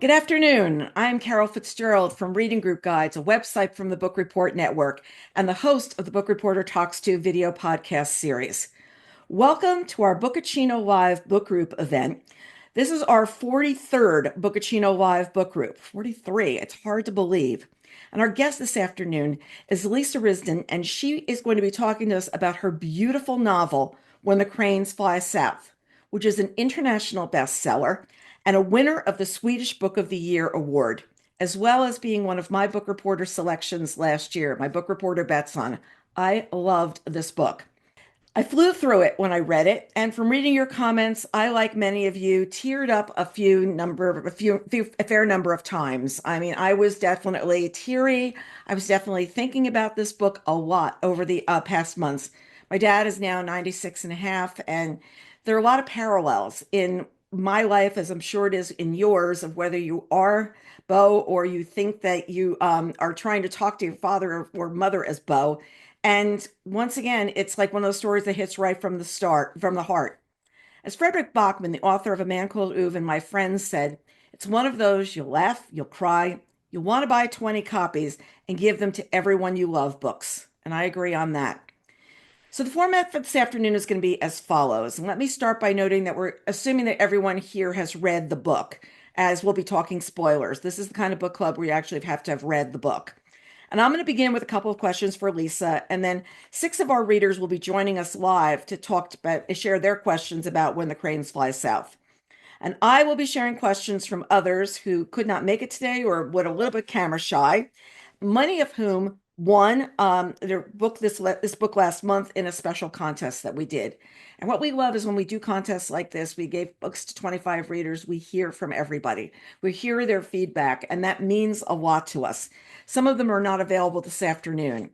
Good afternoon. I'm Carol Fitzgerald from Reading Group Guides, a website from the Book Report Network, and the host of the Book Reporter Talks To video podcast series. Welcome to our Bookaccino Live book group event. This is our 43rd Bookaccino Live book group. 43, it's hard to believe. And our guest this afternoon is Lisa Ridzén, and she is going to be talking to us about her beautiful novel, When the Cranes Fly South, which is an international bestseller and a winner of the Swedish Book of the Year award, as well as being one of my book reporter selections last year, my book reporter bets on. I loved this book. I flew through it when I read it, and from reading your comments, I, like many of you, teared up a fair number of times. I mean, I was definitely teary. I was definitely thinking about this book a lot over the past months. My dad is now 96 and a half, and there are a lot of parallels in my life, as I'm sure it is in yours, of whether you are Bo or you think that you are trying to talk to your father or mother as Bo. And once again, it's like one of those stories that hits right from the start, from the heart. As Frederick Bachman, the author of A Man Called Ove and My Friends, said, it's one of those you'll laugh, you'll cry, you'll want to buy 20 copies and give them to everyone you love books. And I agree on that. So the format for this afternoon is going to be as follows. And let me start by noting that we're assuming that everyone here has read the book, as we'll be talking spoilers. This is the kind of book club where you actually have to have read the book. And I'm going to begin with a couple of questions for Lisa, and then six of our readers will be joining us live to talk about, share their questions about When the Cranes Fly South. And I will be sharing questions from others who could not make it today or were a little bit camera shy, many of whom won their book this book last month in a special contest that we did. And what we love is when we do contests like this, we gave books to 25 readers, we hear from everybody. We hear their feedback, and that means a lot to us. Some of them are not available this afternoon.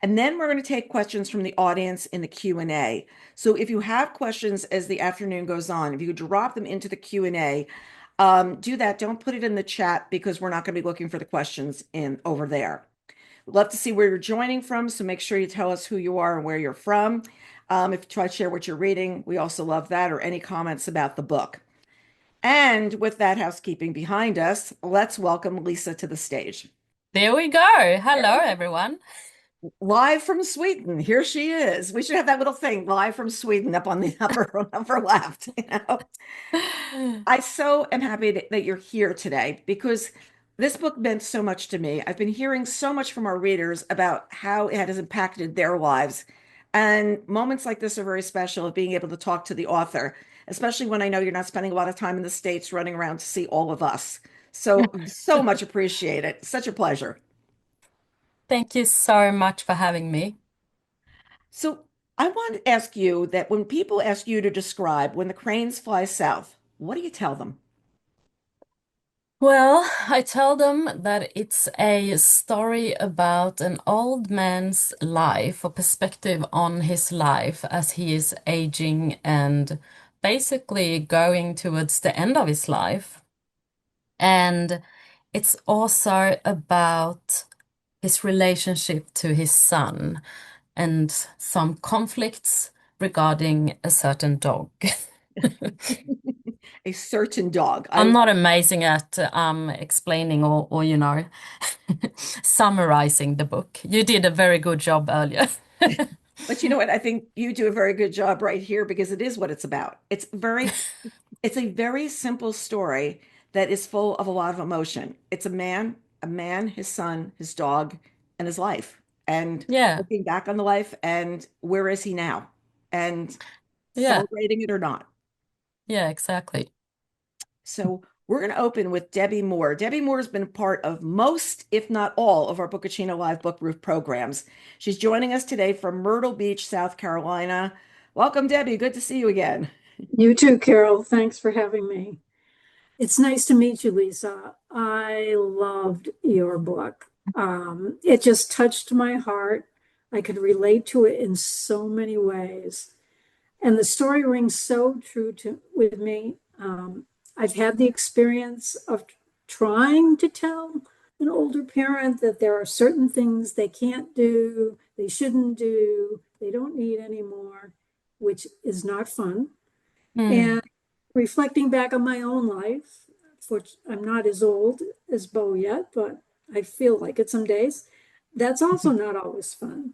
And then we're going to take questions from the audience in the Q&A. So if you have questions as the afternoon goes on, if you could drop them into the Q&A, do that. Don't put it in the chat because we're not going to be looking for the questions in over there. We'd love to see where you're joining from, so make sure you tell us who you are and where you're from. If you try to share what you're reading, we also love that, or any comments about the book. And with that housekeeping behind us, let's welcome Lisa to the stage. There we go. Hello, everyone. Live from Sweden. Here she is. We should have that little thing, live from Sweden, up on the upper left. I so am happy that you're here today because this book meant so much to me. I've been hearing so much from our readers about how it has impacted their lives. And moments like this are very special of being able to talk to the author, especially when I know you're not spending a lot of time in the States running around to see all of us. So, so much appreciated. Such a pleasure. Thank you so much for having me. So I want to ask you that when people ask you to describe When the Cranes Fly South, what do you tell them? Well, I tell them that it's a story about an old man's life, or perspective on his life as he is aging and basically going towards the end of his life. And it's also about his relationship to his son and some conflicts regarding a certain dog. A certain dog. I I'm love, not amazing at explaining or summarizing the book. You did a very good job earlier. but you know what? I think you do a very good job right here because it is what it's about. It's a very simple story that is full of a lot of emotion. It's a man, his son, his dog, and his life, and Yeah, looking back on the life and where is he now, and yeah, celebrating it or not. yeah, exactly. So we're going to open with Debbie Moore. Debbie Moore has been part of most, if not all, of our Bookaccino Live Book Roof programs. She's joining us today from Myrtle Beach, South Carolina. Welcome, Debbie. Good to see you again. You too, Carol. Thanks for having me. It's nice to meet you, Lisa. I loved your book. It just touched my heart. I could relate to it in so many ways. And the story rings so true with me. I've had the experience of trying to tell an older parent that there are certain things they can't do, they shouldn't do, they don't need anymore, which is not fun. Mm, And reflecting back on my own life, I'm not as old as Bo yet, but I feel like it some days. That's also not always fun.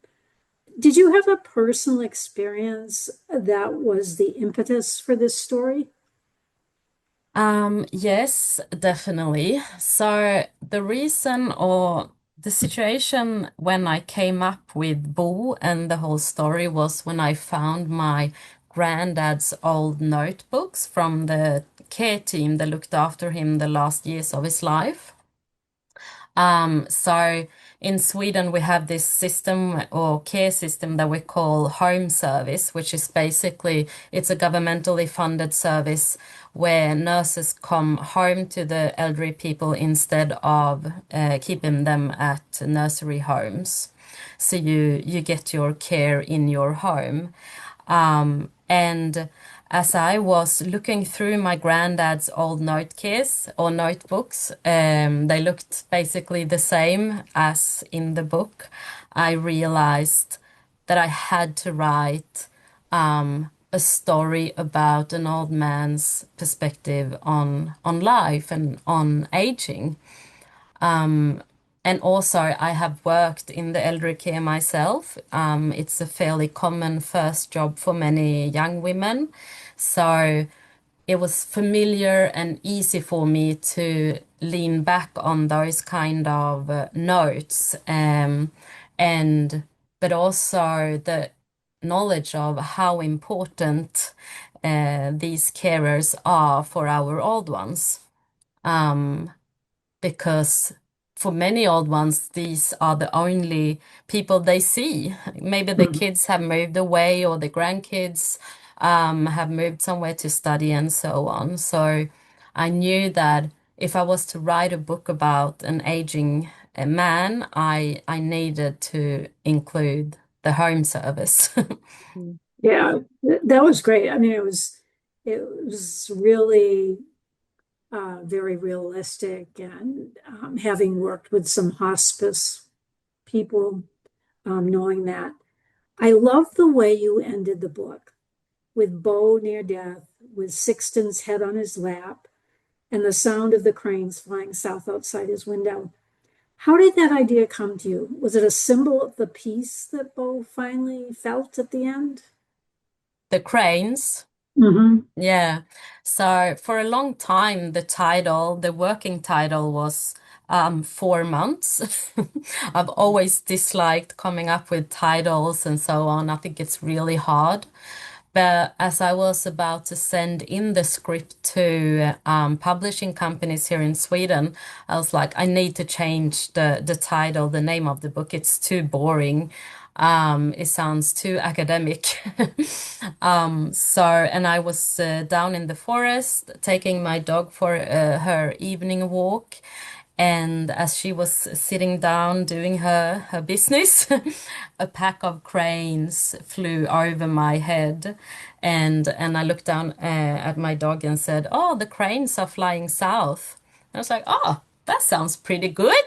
Did you have a personal experience that was the impetus for this story? Yes, definitely. So the reason or the situation when I came up with Boo and the whole story was when I found my granddad's old notebooks from the care team that looked after him the last years of his life. So in Sweden, we have this system or care system that we call home service, which is basically it's a governmentally funded service where nurses come home to the elderly people instead of keeping them at nursery homes. So you get your care in your home. And as I was looking through my granddad's old note case or notebooks, they looked basically the same as in the book. I realized that I had to write a story about an old man's perspective on life and on aging. And also, I have worked in the elderly care myself. It's a fairly common first job for many young women. So it was familiar and easy for me to lean back on those kind of notes. And but also the knowledge of how important these carers are for our old ones. Um, because for many old ones, these are the only people they see. Maybe the Hmm. kids have moved away or the grandkids have moved somewhere to study and so on. So I knew that if I was to write a book about an aging man, I needed to include the home service. Yeah, that was great. I mean, it was really very realistic, and having worked with some hospice people, knowing that. I love the way you ended the book with Bo near death, with Sixton's head on his lap, and the sound of the cranes flying south outside his window. How did that idea come to you? Was it a symbol of the peace that Bo finally felt at the end? The cranes. Hmm. Yeah. So for a long time, the working title was 4 months. I've always disliked coming up with titles and so on. I think it's really hard. But as I was about to send in the script to publishing companies here in Sweden, I was like, I need to change the title, the name of the book. It's too boring. It sounds too academic. And I was down in the forest taking my dog for her evening walk. And as she was sitting down doing her business, a pack of cranes flew over my head. And I looked down at my dog and said, "Oh, the cranes are flying south." I was like, "Oh, that sounds pretty good."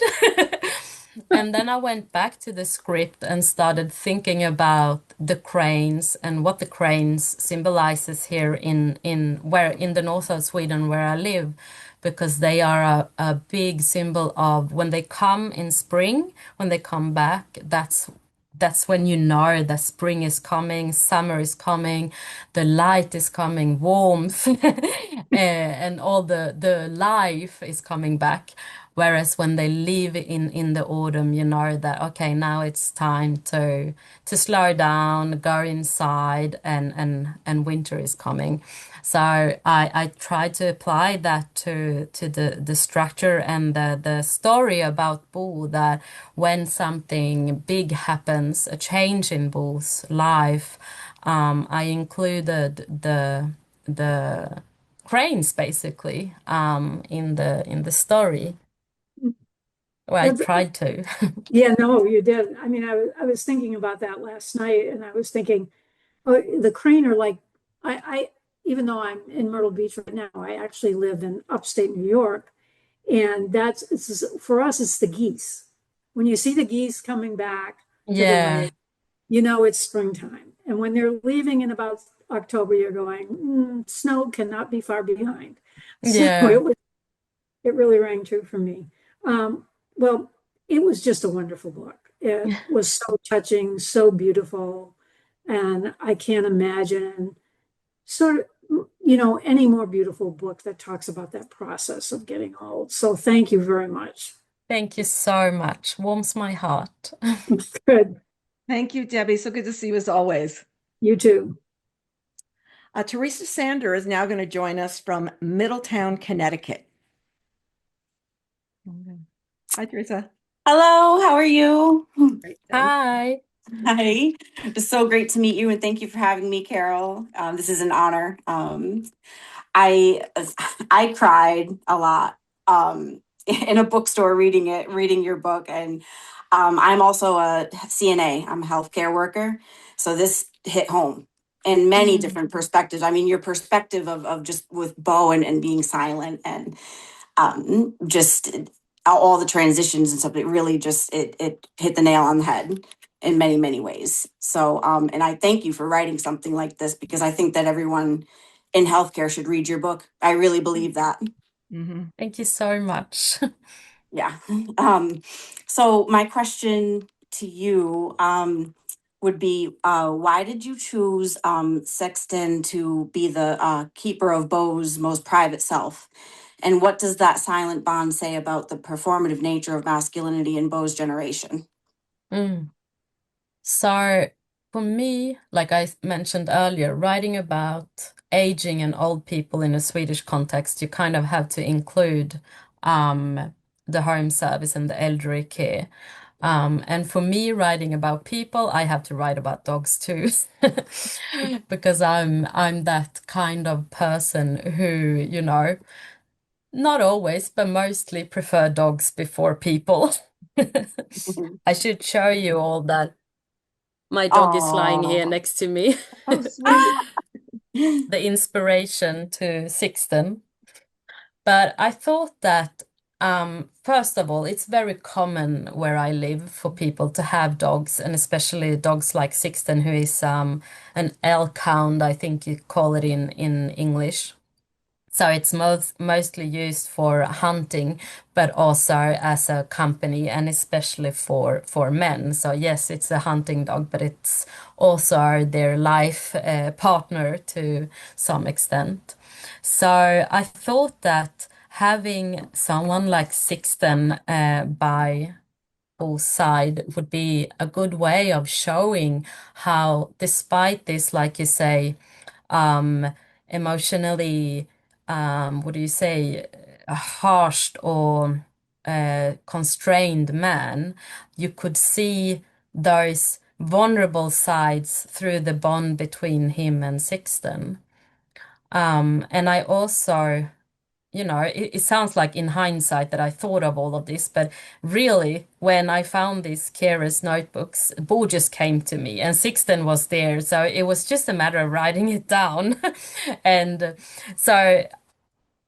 And then I went back to the script and started thinking about the cranes and what the cranes symbolizes here in the north of Sweden where I live, because they are a big symbol of when they come in spring, when they come back, that's when you know that spring is coming, summer is coming, the light is coming, warmth, and all the life is coming back. Whereas when they leave in the autumn, you know that okay, now it's time to slow down, go inside, and winter is coming. So I tried to apply that to the structure and the story about Bo, that when something big happens, a change in Bo's life, I included the cranes basically in the story. Well, I That's, tried to. yeah, no, you did. I mean, I was thinking about that last night, and I was thinking, oh, the crane are like, even though I'm in Myrtle Beach right now, I actually live in upstate New York, and for us, it's the geese. When you see the geese coming back to the Yeah, lake, you know it's springtime. And when they're leaving in about October, you're going, snow cannot be far behind. So yeah. It really rang true for me. Well, it was just a wonderful book. It was so touching, so beautiful, and I can't imagine sort of, any more beautiful book that talks about that process of getting old. So thank you very much. Thank you so much. Warms my heart. Good. Thank you, Debbie. So good to see you as always. You too. Teresa Sander is now going to join us from Middletown, Connecticut. Hi, Teresa. Hello, how are you? Great, thanks. Hi. Hi. It's so great to meet you, and thank you for having me, Carol. This is an honor. I I cried a lot in a bookstore reading your book, and I'm also a CNA. I'm a healthcare worker, so this hit home in many different perspectives. I mean, your perspective of just with Bo and being silent and just all the transitions and stuff. It really just it hit the nail on the head in many ways. So and I thank you for writing something like this, because I think that everyone in healthcare should read your book. I really believe that. Thank you so much. Yeah. So my question to you would be, why did you choose Sexton to be the keeper of Bo's most private self? And what does that silent bond say about the performative nature of masculinity in Bo's generation? Mm. So for me, like I mentioned earlier, writing about aging and old people in a Swedish context, you kind of have to include the home service and the elderly care. And for me, writing about people, I have to write about dogs too, because I'm that kind of person who, not always, but mostly prefer dogs before people. I should show you all that. My dog is lying here Oh, next to me. Oh, sweet. The inspiration to Sixten. But I thought that, first of all, it's very common where I live for people to have dogs, and especially dogs like Sixten, who is an elk hound, I think you call it in English. So it's mostly used for hunting, but also as a company, and especially for men. So yes, it's a hunting dog, but it's also their life partner to some extent. So I thought that having someone like Sixten by both side would be a good way of showing how, despite this, like you say, um, emotionally, what do you say, a harsh or constrained man, you could see those vulnerable sides through the bond between him and Sixten. And I also, it sounds like in hindsight that I thought of all of this, but really, when I found these Kira's notebooks, Bo just came to me and Sixten was there. So it was just a matter of writing it down. And so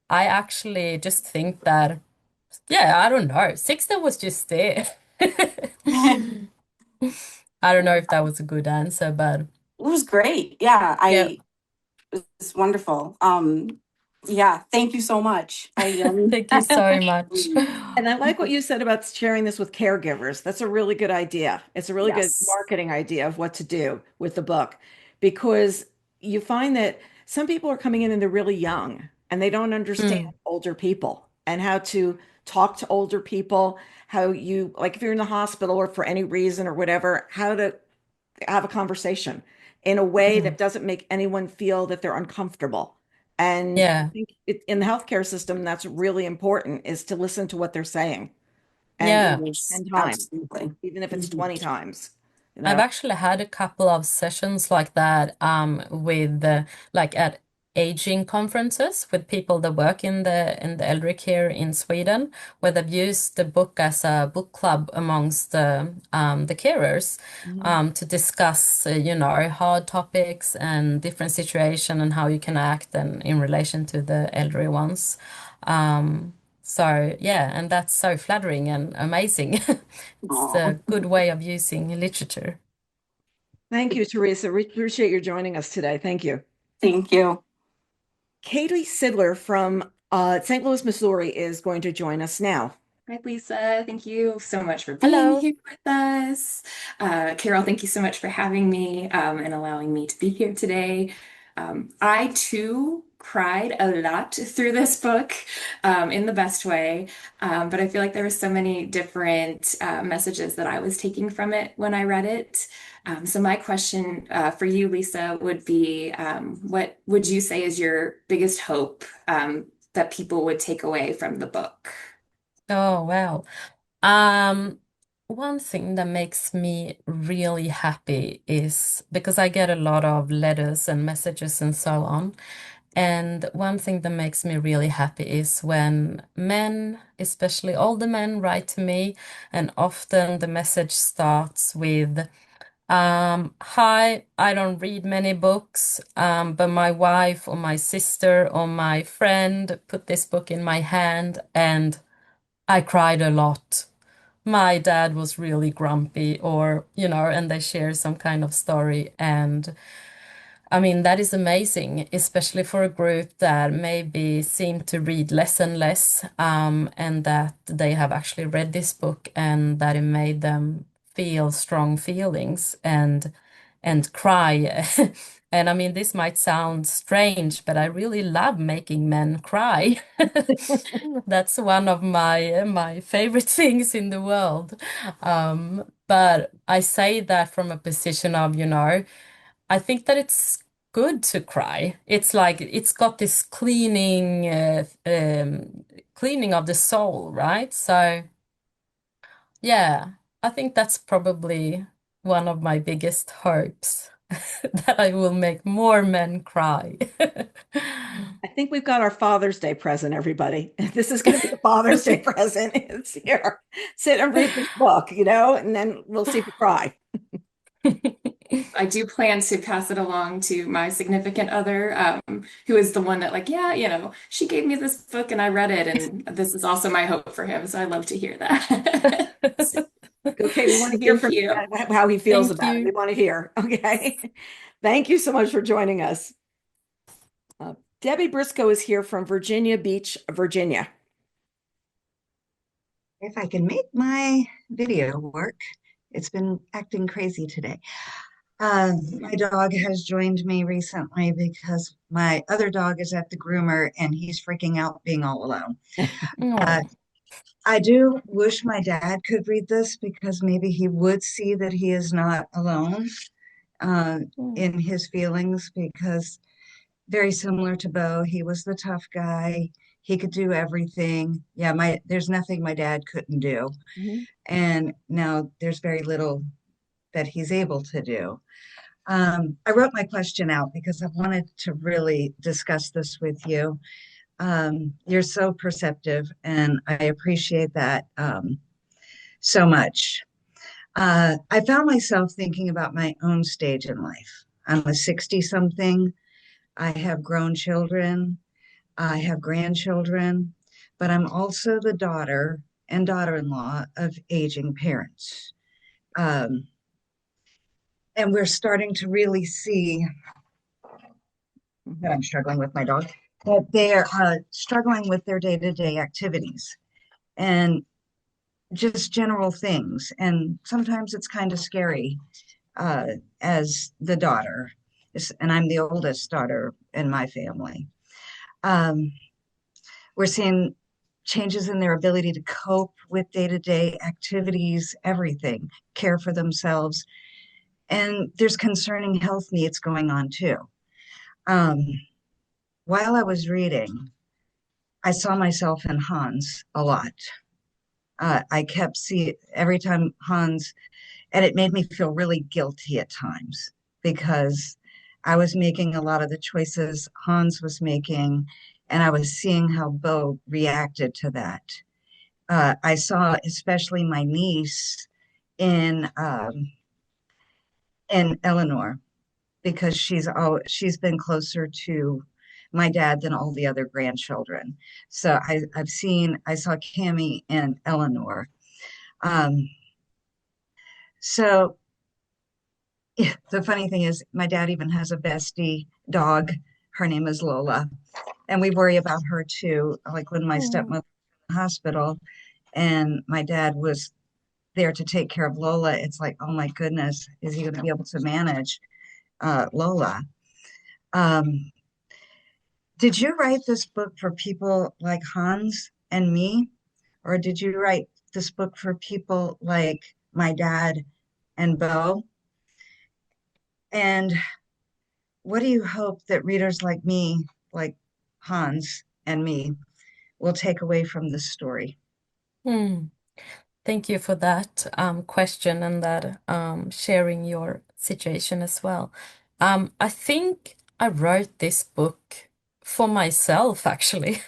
I actually just think that, yeah, I don't know, Sixten was just there. it I don't know if that was a good answer, but was great. Yeah, yeah, it's wonderful. Yeah, thank you so much. thank you so much. And I like what you said about sharing this with caregivers. That's a really good idea. It's a really good Yes. marketing idea of what to do with the book, because you find that some people are coming in and they're really young and they don't understand Mm, older people and how to talk to older people, how you, like if you're in the hospital or for any reason or whatever, how to have a conversation in a way mm, that doesn't make anyone feel that they're uncomfortable. And I yeah, think in the healthcare system, that's really important, is to listen to what they're saying and yeah. Yes, 10 times, absolutely. even if it's Mhm. 20 times, you I've know. actually had a couple of sessions like that with like at aging conferences with people that work in the elderly care in Sweden, where they've used the book as a book club amongst the carers Mhm. to discuss hard topics and different situation and how you can act and in relation to the elderly ones. So yeah, and that's so flattering and amazing. It's Aw, a good way of using literature. Thank you, Teresa. We appreciate your joining us today. Thank you. thank you. Katie Sidler from St. Louis, Missouri is going to join us now. Hi, Lisa. Thank you so much for being Hello. here with us. Carol, thank you so much for having me and allowing me to be here today. I too cried a lot through this book in the best way, but I feel like there were so many different messages that I was taking from it when I read it. So my question for you, Lisa, would be what would you say is your biggest hope that people would take away from the book? Oh, wow. Um, One thing that makes me really happy is because I get a lot of letters and messages and so on. And one thing that makes me really happy is when men, especially older men, write to me, and often the message starts with, hi, I don't read many books, but my wife or my sister or my friend put this book in my hand and I cried a lot. My dad was really grumpy, or, and they share some kind of story. And I mean, that is amazing, especially for a group that maybe seem to read less and less, and that they have actually read this book and that it made them feel strong feelings and cry. And I mean, this might sound strange, but I really love making men cry. That's one of my favorite things in the world. But I say that from a position of, I think that it's good to cry. It's like it's got this cleaning of the soul, right? So yeah, I think that's probably one of my biggest hopes that I will make more men cry. I think we've got our Father's Day present, everybody. This is going to be a Father's Day present. It's here. Sit and read this book, and then we'll see if you cry. I do plan to pass it along to my significant other, who is the one that, like, yeah, she gave me this book and I read it, and this is also my hope for him. So I love to hear that. Okay, we want to hear Thank from you. how he feels Thank about it. We you. want to hear. Okay. Thank you so much for joining us. Debbie Briscoe is here from Virginia Beach, Virginia. If I can make my video work, it's been acting crazy today. My dog has joined me recently because my other dog is at the groomer and he's freaking out being all alone. Oh. I do wish my dad could read this because maybe he would see that he is not alone uh, in his feelings, because very similar to Bo, he was the tough guy. He could do everything. Yeah, there's nothing my dad couldn't do. Mhm. And now there's very little that he's able to do. I wrote my question out because I wanted to really discuss this with you. You're so perceptive, and I appreciate that so much. I found myself thinking about my own stage in life. I'm a 60 something. I have grown children. I have grandchildren, but I'm also the daughter and daughter-in-law of aging parents. Um, and we're starting to really see that I'm struggling with my dog, that they're struggling with their day-to-day activities and just general things. And sometimes it's kind of scary uh, as the daughter, and I'm the oldest daughter in my family. Um, we're seeing changes in their ability to cope with day-to-day activities, everything, care for themselves. And there's concerning health needs going on too. Um, while I was reading, I saw myself in Hans a lot. I kept seeing every time Hans, and it made me feel really guilty at times because I was making a lot of the choices Hans was making, and I was seeing how Bo reacted to that. I saw especially my niece in Eleanor, because she's been closer to my dad than all the other grandchildren. So I saw Cammie and Eleanor. Um, so yeah, the funny thing is my dad even has a bestie dog her name is Lola. And we worry about her too. Like when my stepmother was in the hospital and my dad was there to take care of Lola, it's like, oh my goodness, is he going to be able to manage Lola? Did you write this book for people like Hans and me? Or did you write this book for people like my dad and Bo? And what do you hope that readers like me, like Hans and me, will take away from this story? Hmm. Thank you for that question and that sharing your situation as well. I think I wrote this book for myself actually,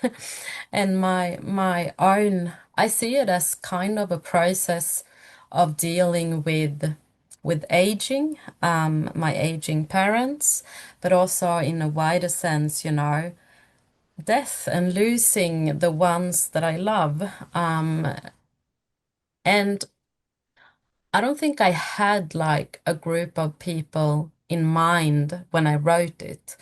and my own. I see it as kind of a process of dealing with aging, my aging parents, but also in a wider sense, death and losing the ones that I love. And I don't think I had like a group of people in mind when I wrote it.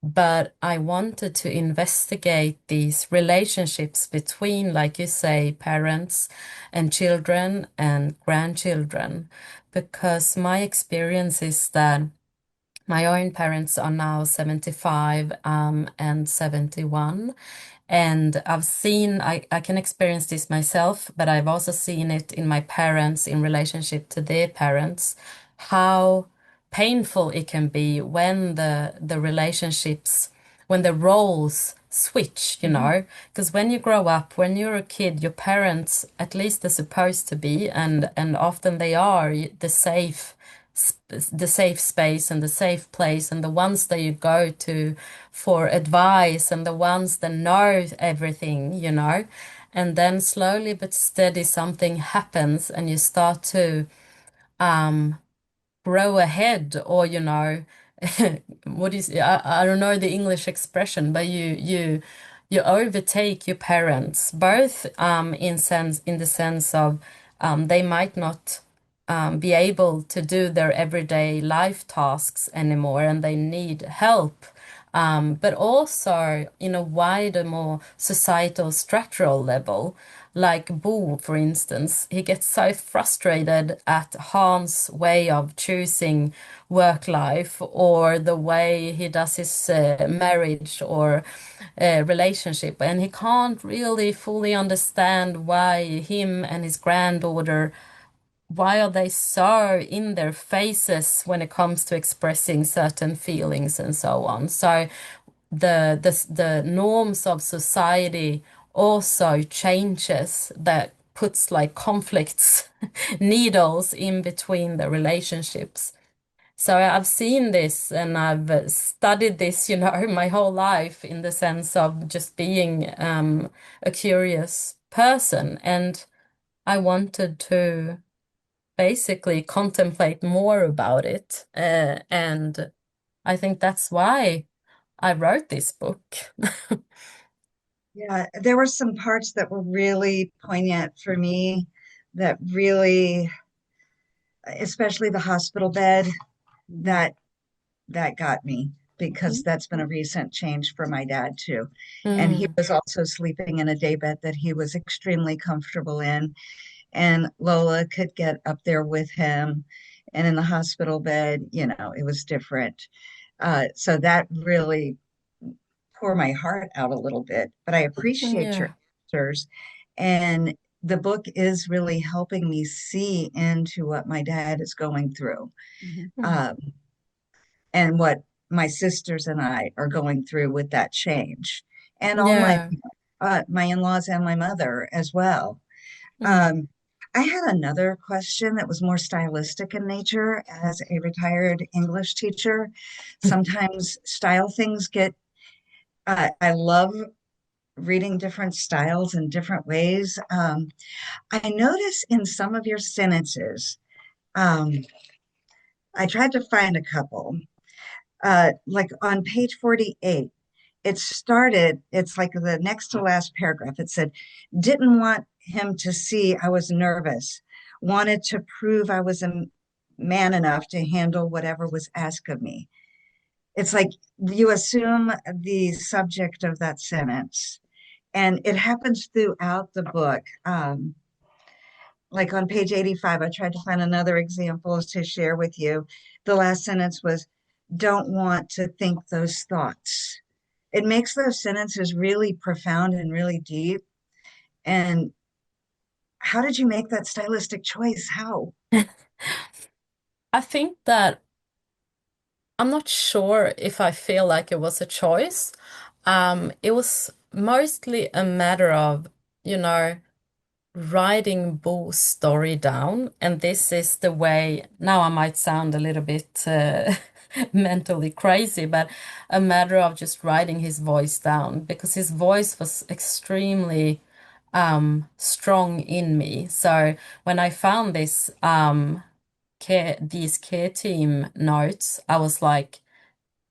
But I wanted to investigate these relationships between, like you say, parents and children and grandchildren, because my experience is that my own parents are now 75 and 71. And I can experience this myself, but I've also seen it in my parents in relationship to their parents, how painful it can be when the relationships, when the roles switch, because when you grow up, when you're a kid, your parents, at least they're supposed to be, and often they are the safe space and the safe place and the ones that you go to for advice and the ones that know everything, and then slowly but steady something happens and you start to grow ahead, or what is, I don't know the English expression, but you overtake your parents, both in the sense of they might not be able to do their everyday life tasks anymore and they need help. But also in a wider, more societal structural level, like Bo, for instance, he gets so frustrated at Hans' way of choosing work life or the way he does his marriage or relationship, and he can't really fully understand why him and his granddaughter, why are they so in their faces when it comes to expressing certain feelings and so on. So the norms of society also changes, that puts like conflicts needles in between the relationships. So I've seen this and I've studied this, my whole life, in the sense of just being a curious person, and I wanted to basically contemplate more about it. And I think that's why I wrote this book. Yeah, there were some parts that were really poignant for me that really, especially the hospital bed, that that got me because that's been a recent change for my dad too. And he Mm, was also sleeping in a daybed that he was extremely comfortable in. And Lola could get up there with him. And in the hospital bed, it was different. So that really pour my heart out a little bit, but I appreciate your yeah. answers. And the book is really helping me see into what my dad is going through, Mm, um, and what my sisters and I are going through with that change, and all yeah. my in-laws and my mother as well. Mm, Um, I had another question that was more stylistic in nature. As a retired English teacher, sometimes style things get I love reading different styles in different ways. I notice in some of your sentences, um, I tried to find a couple, like on page 48, it's like the next to last paragraph. It said, didn't want him to see I was nervous, wanted to prove I was a man enough to handle whatever was asked of me. it's like you assume the subject of that sentence, and it happens throughout the book. Like on page 85, I tried to find another example to share with you. The last sentence was, don't want to think those thoughts. It makes those sentences really profound and really deep. And how did you make that stylistic choice? How? I think that I'm not sure if I feel like it was a choice. It was mostly a matter of, you know, writing Bo's story down, and this is the way. Now I might sound a little bit mentally crazy, but a matter of just writing his voice down because his voice was extremely strong in me. So when I found these care team notes, I was like,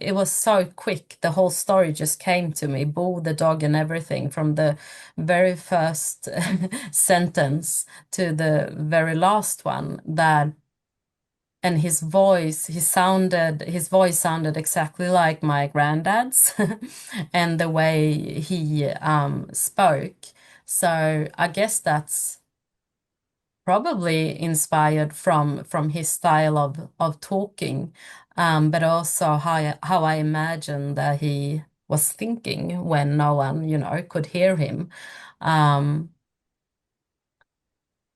it was so quick. The whole story just came to me, Bo, the dog, and everything from the very first sentence to the very last one. And his voice sounded exactly like my granddad's, and the way he spoke. So I guess that's probably inspired from his style of talking, but also how I imagine that he was thinking when no one, could hear him. Um,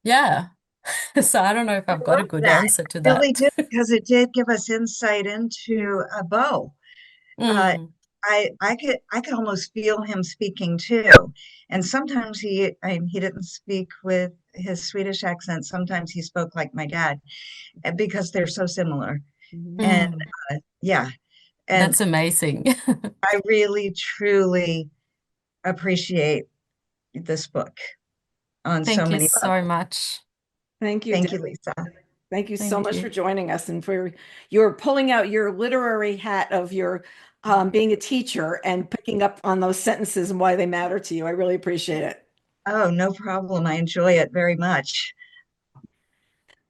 yeah. So I don't know if I I've got a love good that. answer to It really that. did, because it did give us insight into a Bo. Uh, Mm. I could almost feel him speaking too. And sometimes he didn't speak with his Swedish accent. Sometimes he spoke like my dad, because they're so similar. And Mm. yeah, and That's amazing. I really truly appreciate this book on so Thank you many so levels. much. Thank you, Thank you, Debbie. Lisa. Thank you so Thank much for you. joining us and for your pulling out your literary hat of your being a teacher and picking up on those sentences and why they matter to you. I really appreciate it. Oh, no problem. I enjoy it very much.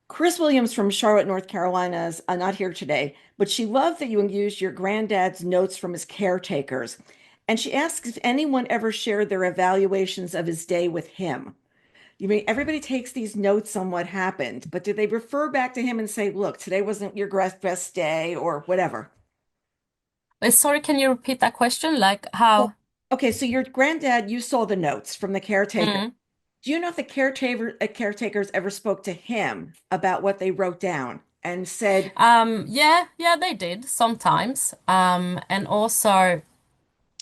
Chris Williams from Charlotte, North Carolina is not here today, but she loved that you used your granddad's notes from his caretakers. And she asks if anyone ever shared their evaluations of his day with him. You mean everybody takes these notes on what happened, but did they refer back to him and say, look, today wasn't your best day or whatever? Sorry, can you repeat that question? Like So- how? Okay, so your granddad, you saw the notes from the caretaker. Mm. Do you know if the caretakers ever spoke to him about what they wrote down and said, Yeah, they did sometimes. And also,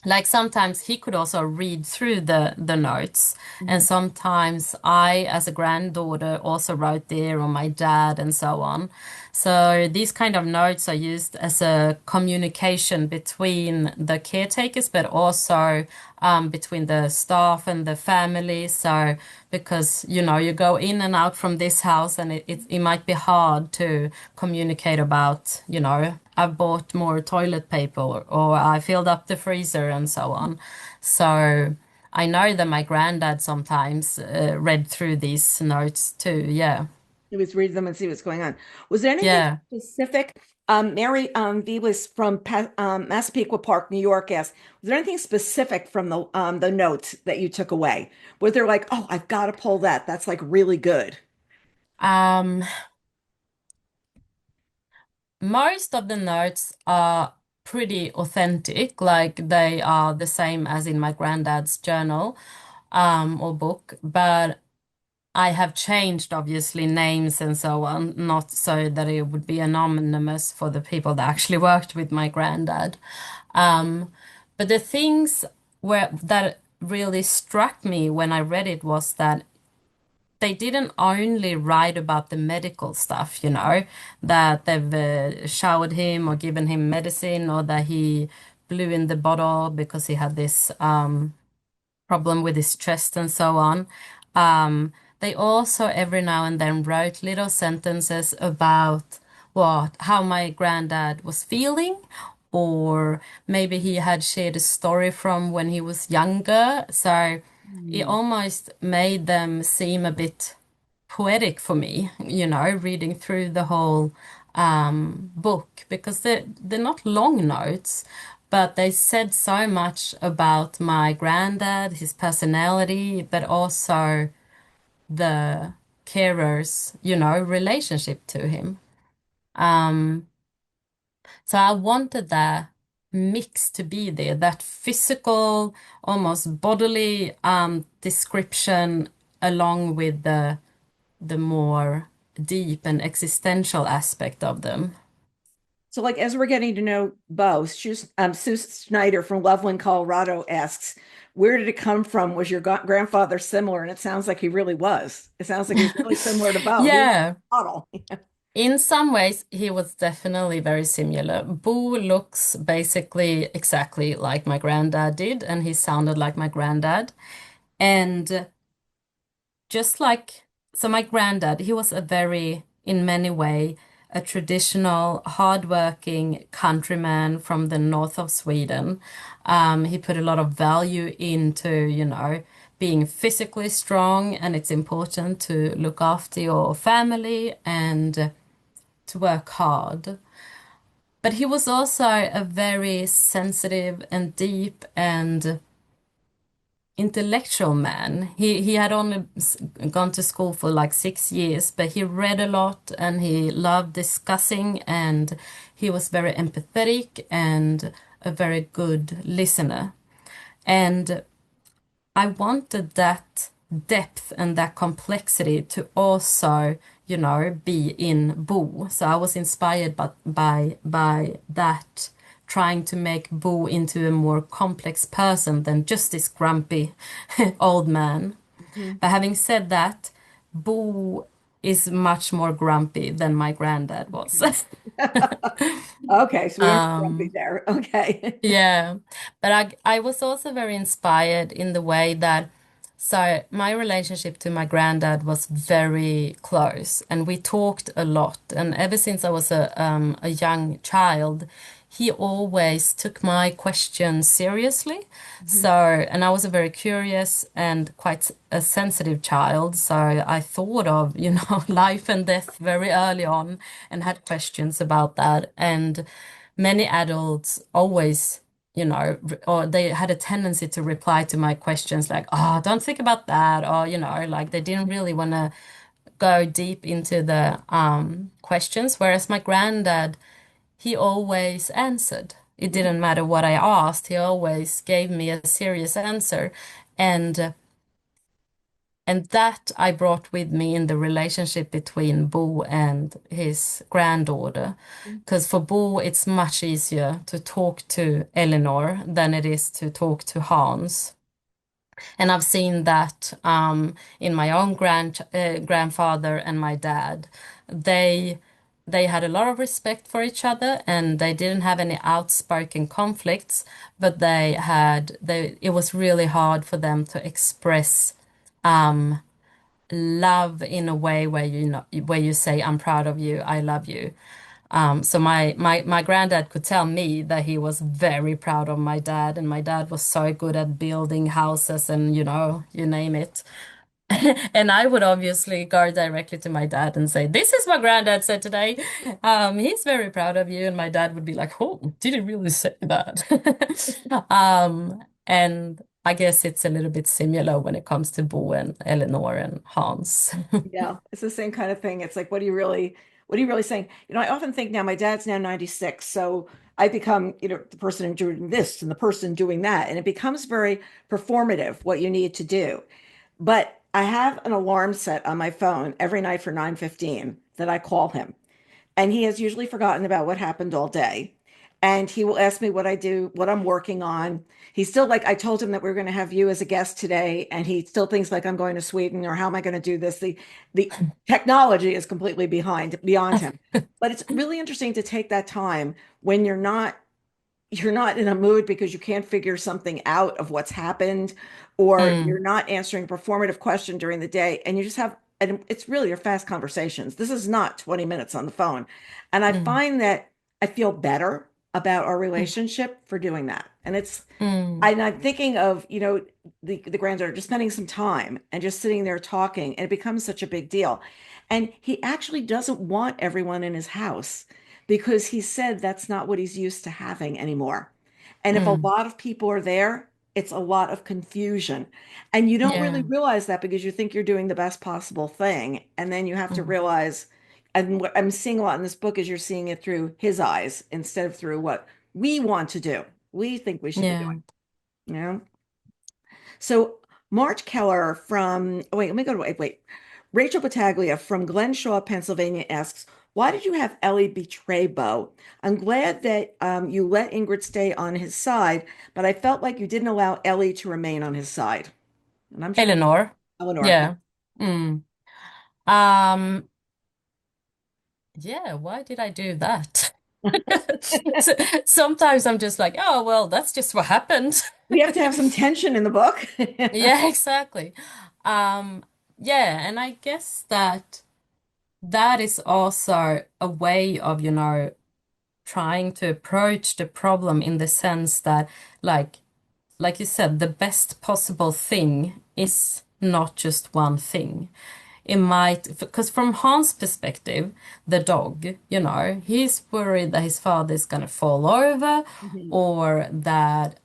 like sometimes he could also read through the notes, and Mhm. sometimes I as a granddaughter also wrote there, or my dad, and so on. So these kind of notes are used as a communication between the caretakers, but also between the staff and the family. So because you go in and out from this house, and it might be hard to communicate about, I bought more toilet paper, or I filled up the freezer, and so on. So I know that my granddad sometimes read through these notes too. Yeah. he was read them and see what's going on? Was there anything Yeah. specific? Mary Vilas from Massapequa Park, New York asked, was there anything specific from the notes that you took away? Was there like, oh, I've got to pull that. That's like really good. Um, Most of the notes are pretty authentic, like they are the same as in my granddad's journal, or book, but I have changed obviously names and so on, not so that it would be anonymous for the people that actually worked with my granddad. Um, but the things that really struck me when I read it was that they didn't only write about the medical stuff, that they've showered him or given him medicine, or that he blew in the bottle because he had this problem with his chest and so on. They also every now and then wrote little sentences about how my granddad was feeling, or maybe he had shared a story from when he was younger. So it Mm. almost made them seem a bit poetic for me, reading through the whole book because they're not long notes, but they said so much about my granddad, his personality, but also the carer's, relationship to him. Um, so I wanted that mix to be there, that physical, almost bodily description along with the more deep and existential aspect of them. So, like, as we're getting to know Bo, Sue Snyder from Loveland, Colorado asks, where did it come from? Was your grandfather similar? And it sounds like he really was. It sounds like he was really similar to Bo. He was Yeah, a model. in some ways, he was definitely very similar. Boo looks basically exactly like my granddad did, and he sounded like my granddad. And just like, so my granddad, he was a very, in many way, a traditional, hardworking countryman from the north of Sweden. He put a lot of value into, being physically strong, and it's important to look after your family and to work hard. But he was also a very sensitive and deep and intellectual man. He had only gone to school for like 6 years, but he read a lot and he loved discussing, and he was very empathetic and a very good listener. And I wanted that depth and that complexity to also, be in Bo. So I was inspired by that, trying to make Bo into a more complex person than just this grumpy old man. Mhm. But having said that, Bo is much more grumpy than my granddad was. Okay, so we don't have grumpy Um, there. Okay. Yeah, but I was also very inspired in the way that, so my relationship to my granddad was very close, and we talked a lot. And ever since I was a young child, he always took my questions seriously. Mhm. So, and I was a very curious and quite a sensitive child. So I thought of, life and death very early on and had questions about that. And many adults always, or they had a tendency to reply to my questions like, oh, don't think about that. Or, like they didn't really want to go deep into the questions. Whereas my granddad, he always answered. It didn't matter what I asked, he always gave me a serious answer. And and that I brought with me in the relationship between Bo and his granddaughter. Because for Bo, it's much easier to talk to Eleanor than it is to talk to Hans. And I've seen that in my own grandfather and my dad. They they had a lot of respect for each other, and they didn't have any outspoken conflicts, but it was really hard for them to express um, love in a way where you say, I'm proud of you, I love you. So my granddad could tell me that he was very proud of my dad, and my dad was so good at building houses and you name it. And I would obviously go directly to my dad and say, this is what granddad said today. He's very proud of you. And my dad would be like, oh, did he really say that? And I guess it's a little bit similar when it comes to Bo and Eleanor and Hans. Yeah, it's the same kind of thing. It's like, what are you really saying? I often think now my dad's now 96, so I become, the person doing this and the person doing that, and it becomes very performative what you need to do. But I have an alarm set on my phone every night for 9:15 that I call him. And he has usually forgotten about what happened all day. And he will ask me what I do, what I'm working on. He's still like, I told him that we are going to have you as a guest today, and he still thinks like I'm going to Sweden, or how am I going to do this? The technology is completely beyond him. But it's really interesting to take that time when you're not in a mood because you can't figure something out of what's happened, or you're Mm, not answering a performative question during the day, and you just have, and it's really your fast conversations. This is not 20 minutes on the phone. And I mm, find that I feel better. about our Mm. relationship for doing that. And Mm. I'm thinking of, the granddaughter just spending some time and just sitting there talking, and it becomes such a big deal. And he actually doesn't want everyone in his house because he said that's not what he's used to having anymore. And if a Mm. lot of people are there, it's a lot of confusion. And you don't really Yeah. realize that because you think you're doing the best possible thing. And then you have to Mm. realize, and what I'm seeing a lot in this book is you're seeing it through his eyes instead of through what we want to do, we think we should be Yeah. doing, you know? So Marge Keller from, oh, wait, let me go to, wait. Rachel Battaglia from Glenshaw, Pennsylvania asks, why did you have Ellie betray Bo? I'm glad that you let Ingrid stay on his side, but I felt like you didn't allow Ellie to remain on his side. And I'm sure Eleanor. Eleanor. Yeah. Mm. Um, yeah, why did I do that? So, sometimes I'm just like, oh, well, that's just what happened. We have to have some tension in the book. Yeah, exactly. Um, yeah, and I guess that that is also a way of, trying to approach the problem in the sense that, like, like you said, the best possible thing is not just one thing. It might, because from Hans' perspective, the dog, he's worried that his father is going to fall over Mhm. or that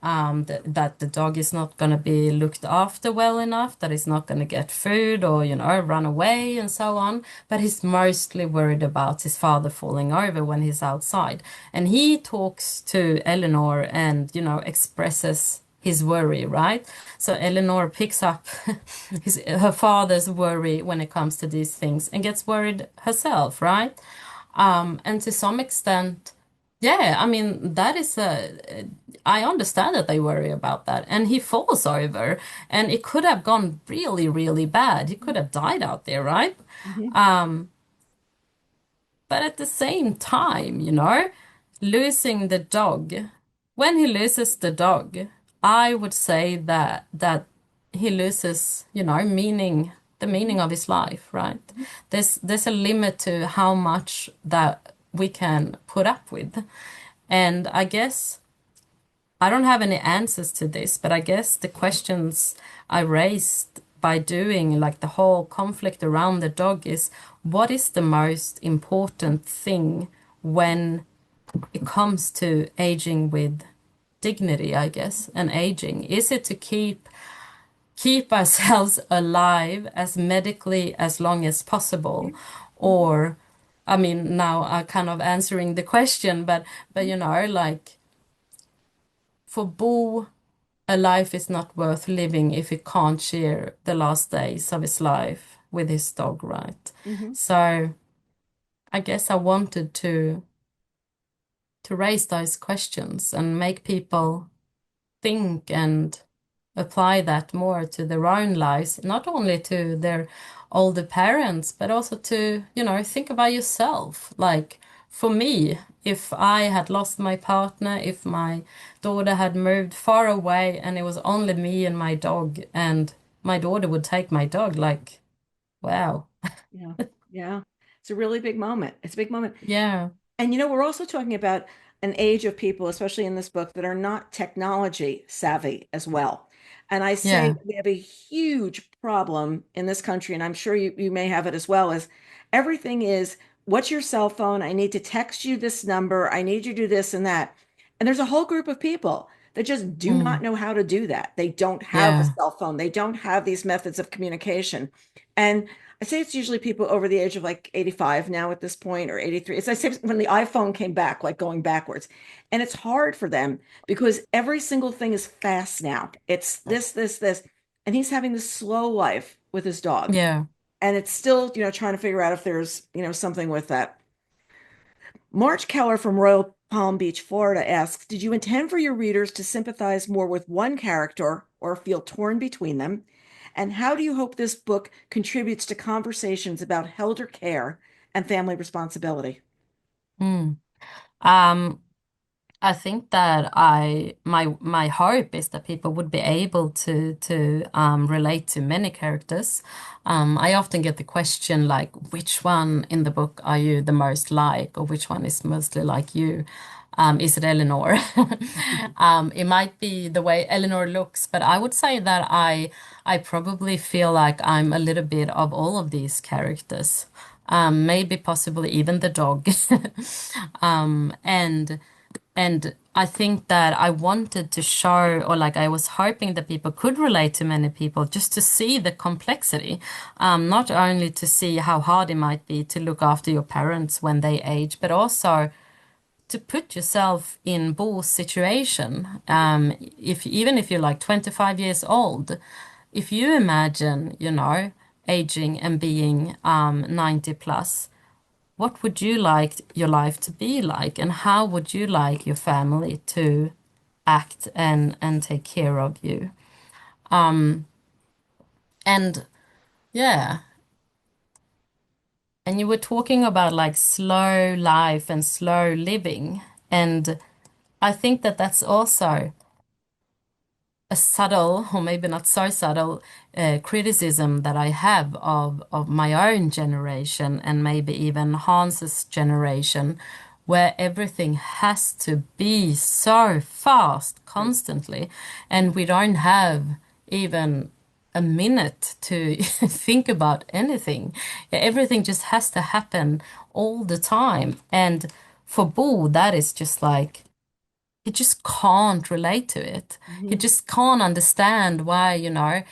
that the dog is not going to be looked after well enough, that he's not going to get food or, run away and so on. But he's mostly worried about his father falling over when he's outside. And he talks to Eleanor and, expresses his worry, right? So Eleanor picks up her father's worry when it comes to these things and gets worried herself, right? And to some extent, yeah, I mean, that is I understand that they worry about that. And he falls over, and it could have gone really, really bad. He could have died out there, right? Mhm. But at the same time, losing the dog, when he loses the dog, I would say that he loses, the meaning of his life, right? There's a limit to how much that we can put up with. And I guess I don't have any answers to this, but I guess the questions I raised by doing like the whole conflict around the dog is what is the most important thing when it comes to aging with dignity, I guess, and aging? Is it to keep ourselves alive as medically as long as possible? Or I mean, now I'm kind of answering the question, but like for Bo, a life is not worth living if he can't share the last days of his life with his dog, right? Mhm. So I guess I wanted to raise those questions and make people think and apply that more to their own lives, not only to their older parents, but also to, think about yourself. Like for me, if I had lost my partner, if my daughter had moved far away and it was only me and my dog, and my daughter would take my dog, like, wow. Yeah. Yeah. It's a really big moment. It's a big moment. Yeah, And we're also talking about an age of people, especially in this book, that are not technology savvy as well. And I say yeah, we have a huge problem in this country, and I'm sure you may have it as well, is everything is, what's your cell phone? I need to text you this number. I need you to do this and that. And there's a whole group of people that just do not mm, know how to do that. They don't have a yeah, cell phone. They don't have these methods of communication. And I say it's usually people over the age of like 85 now at this point, or 83. It's I say when the iPhone came back, like going backwards. And it's hard for them because every single thing is fast now. It's this, this, this. And he's having this slow life with his dog. yeah. And it's still, trying to figure out if there's, something with that. Marge Keller from Royal Palm Beach, Florida asks, did you intend for your readers to sympathize more with one character or feel torn between them? And how do you hope this book contributes to conversations about elder care and family responsibility? Mm. Um, I think that my hope is that people would be able to relate to many characters. I often get the question like, which one in the book are you the most like, or which one is mostly like you? Is it Eleanor? It might be the way Eleanor looks, but I would say that I probably feel like I'm a little bit of all of these characters. Maybe possibly even the dog. And I think that I wanted to show, or like I was hoping that people could relate to many people just to see the complexity, not only to see how hard it might be to look after your parents when they age, but also to put yourself in Bo's situation. If even if you're like 25 years old, if you imagine, aging and being 90 plus, what would you like your life to be like, and how would you like your family to act and take care of you? And yeah, and you were talking about like slow life and slow living, and I think that that's also a subtle, or maybe not so subtle, criticism that I have of my own generation and maybe even Hans's generation, where everything has to be so fast constantly, and we don't have even a minute to think about anything. Everything just has to happen all the time. And for Bo, that is just like he just can't relate to it. He just can't understand why,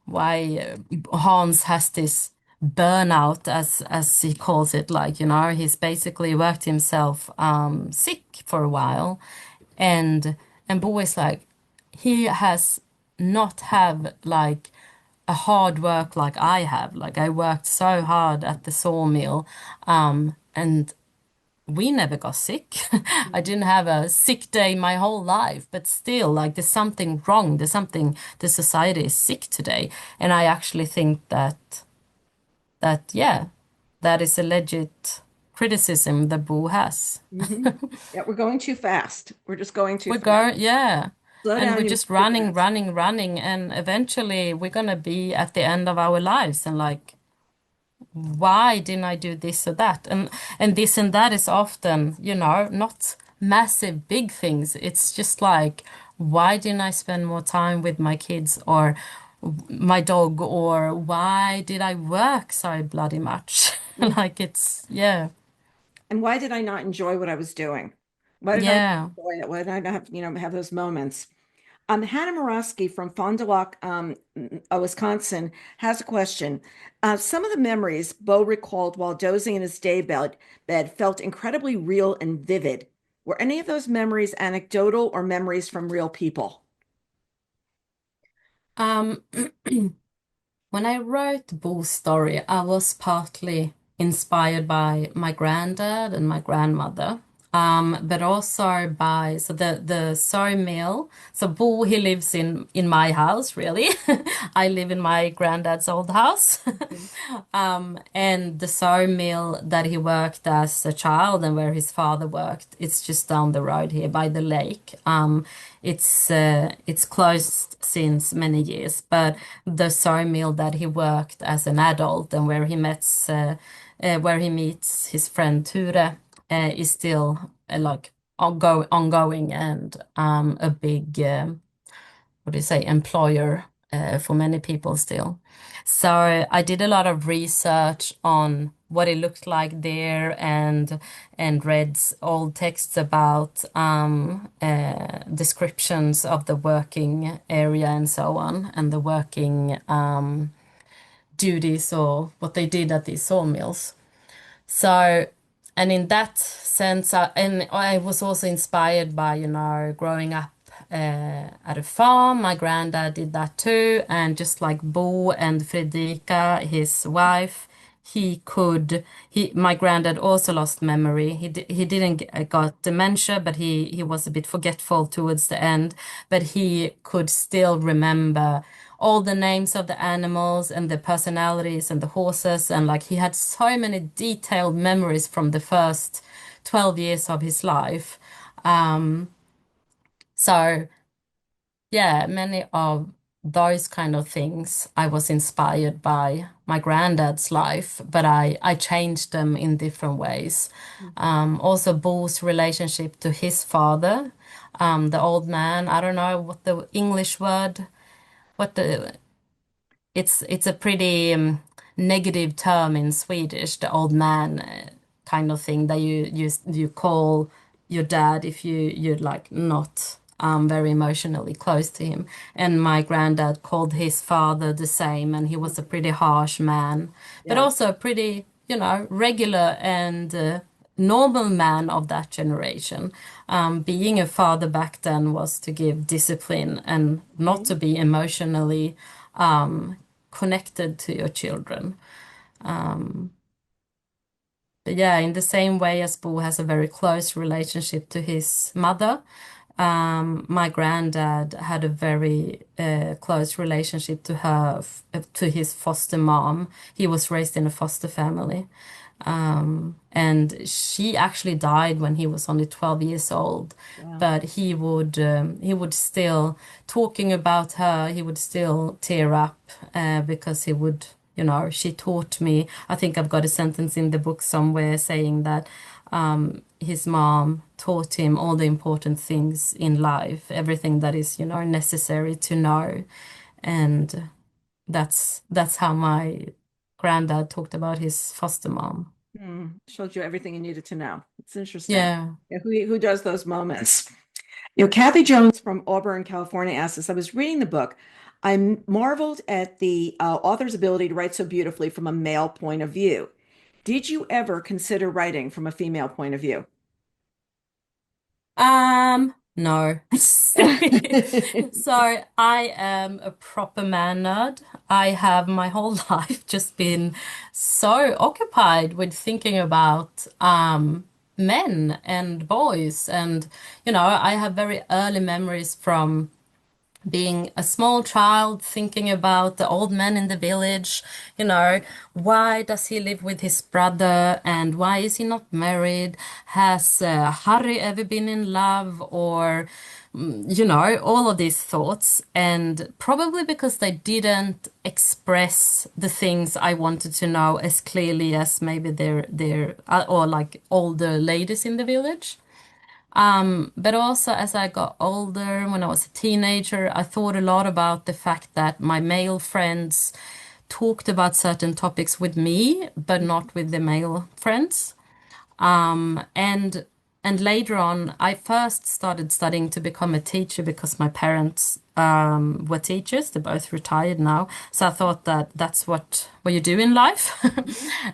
why Hans has this burnout, as he calls it. Like, he's basically worked himself sick for a while, and Bo is like he has not have like a hard work like I have. Like I worked so hard at the sawmill, and we never got sick. I didn't have a sick day my whole life, but still, like, there's something wrong. There's something, the society is sick today. And I actually think yeah, that is a legit criticism that Boo has. Yeah, we're going too fast. We're just going too We're fast. going, yeah. Slow And down, we're you just move too running, fast. running, running. And eventually we're gonna be at the end of our lives and like, why didn't I do this or that? And this and that is often, not massive big things. It's just like, why didn't I spend more time with my kids or my dog, or why did I work so bloody much? Like it's yeah. And why did I not enjoy what I was doing? Why did I not Yeah. enjoy it? Why did I not have, have those moments? Hannah Morosky from Fond du Lac, Wisconsin, has a question. Some of the memories Bo recalled while dozing in his bed felt incredibly real and vivid. Were any of those memories anecdotal or memories from real people? Um When I wrote Boo's story, I was partly inspired by my granddad and my grandmother, but also by the sawmill. So Boo, he lives in my house, really. I live in my granddad's old house. And the sawmill that he worked as a child and where his father worked, it's just down the road here by the lake. It's closed since many years, but the sawmill that he worked as an adult and where he meets his friend Ture is still like ongoing and a big what do you say, employer for many people still. So I did a lot of research on what it looked like there and read old texts about descriptions of the working area and so on, and the working duties or what they did at these sawmills. So, and in that sense, and I was also inspired by, growing up at a farm. My granddad did that too. And just like Bo and Fredrika, his wife, my granddad also lost memory. He didn't got dementia, but he was a bit forgetful towards the end, but he could still remember all the names of the animals and the personalities and the horses, and like he had so many detailed memories from the first 12 years of his life. So yeah, many of those kind of things I was inspired by my granddad's life, but I changed them in different ways. Also, Bo's relationship to his father, the old man. I don't know what the English word, what the it's a pretty negative term in Swedish, the old man kind of thing that you call your dad if you're like not very emotionally close to him. And my granddad called his father the same, and he was a pretty harsh man, but Yeah. also a pretty, regular and normal man of that generation. Being a father back then was to give discipline and not to be emotionally connected to your children. But yeah, in the same way as Bo has a very close relationship to his mother, my granddad had a very close relationship to to his foster mom. He was raised in a foster family. And she actually died when he was only 12 years old. Wow. But he would still talking about her. He would still tear up because he would, she taught me. I think I've got a sentence in the book somewhere saying that his mom taught him all the important things in life, everything that is, necessary to know. And that's how my granddad talked about his foster mom. Showed you everything you needed to know. It's interesting. Yeah. Yeah, who does those moments? Kathy Jones from Auburn, California asked us, I was reading the book. I marveled at the author's ability to write so beautifully from a male point of view. Did you ever consider writing from a female point of view? No. So I am a proper man nerd. I have my whole life just been so occupied with thinking about men and boys. And, I have very early memories from being a small child, thinking about the old man in the village, why does he live with his brother and why is he not married? Has Harry ever been in love? Or, all of these thoughts. And probably because they didn't express the things I wanted to know as clearly as maybe their or like older ladies in the village. But also, as I got older, when I was a teenager, I thought a lot about the fact that my male friends talked about certain topics with me, but not with the male friends. And later on, I first started studying to become a teacher because my parents were teachers. They're both retired now, so I thought that that's what you do in life.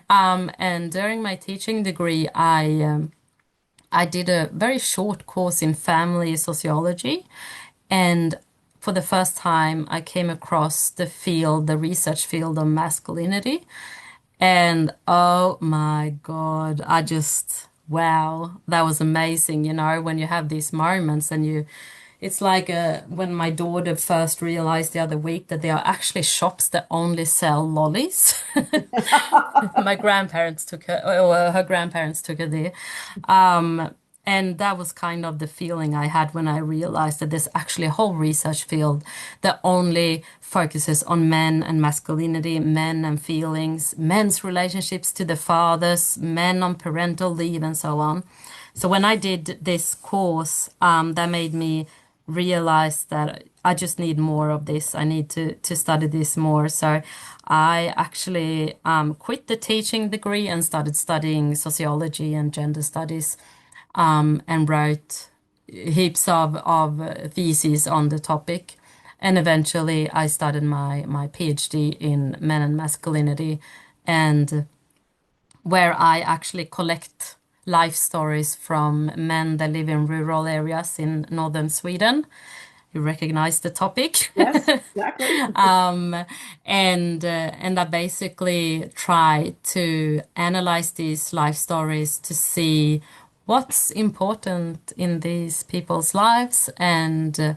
And during my teaching degree, I did a very short course in family sociology, and for the first time, I came across the research field of masculinity. And oh my God, wow, that was amazing. When you have these moments and it's like when my daughter first realized the other week that there are actually shops that only sell lollies. My grandparents took her, or her grandparents took her there. And that was kind of the feeling I had when I realized that there's actually a whole research field that only focuses on men and masculinity, men and feelings, men's relationships to the fathers, men on parental leave, and so on. So when I did this course, that made me realize that I just need more of this. I need to study this more. So I actually quit the teaching degree and started studying sociology and gender studies, and wrote heaps of theses on the topic. And eventually I started my PhD in men and masculinity, and where I actually collect life stories from men that live in rural areas in northern Sweden. You recognize the topic. Yes, exactly. And I basically try to analyze these life stories to see what's important in these people's lives and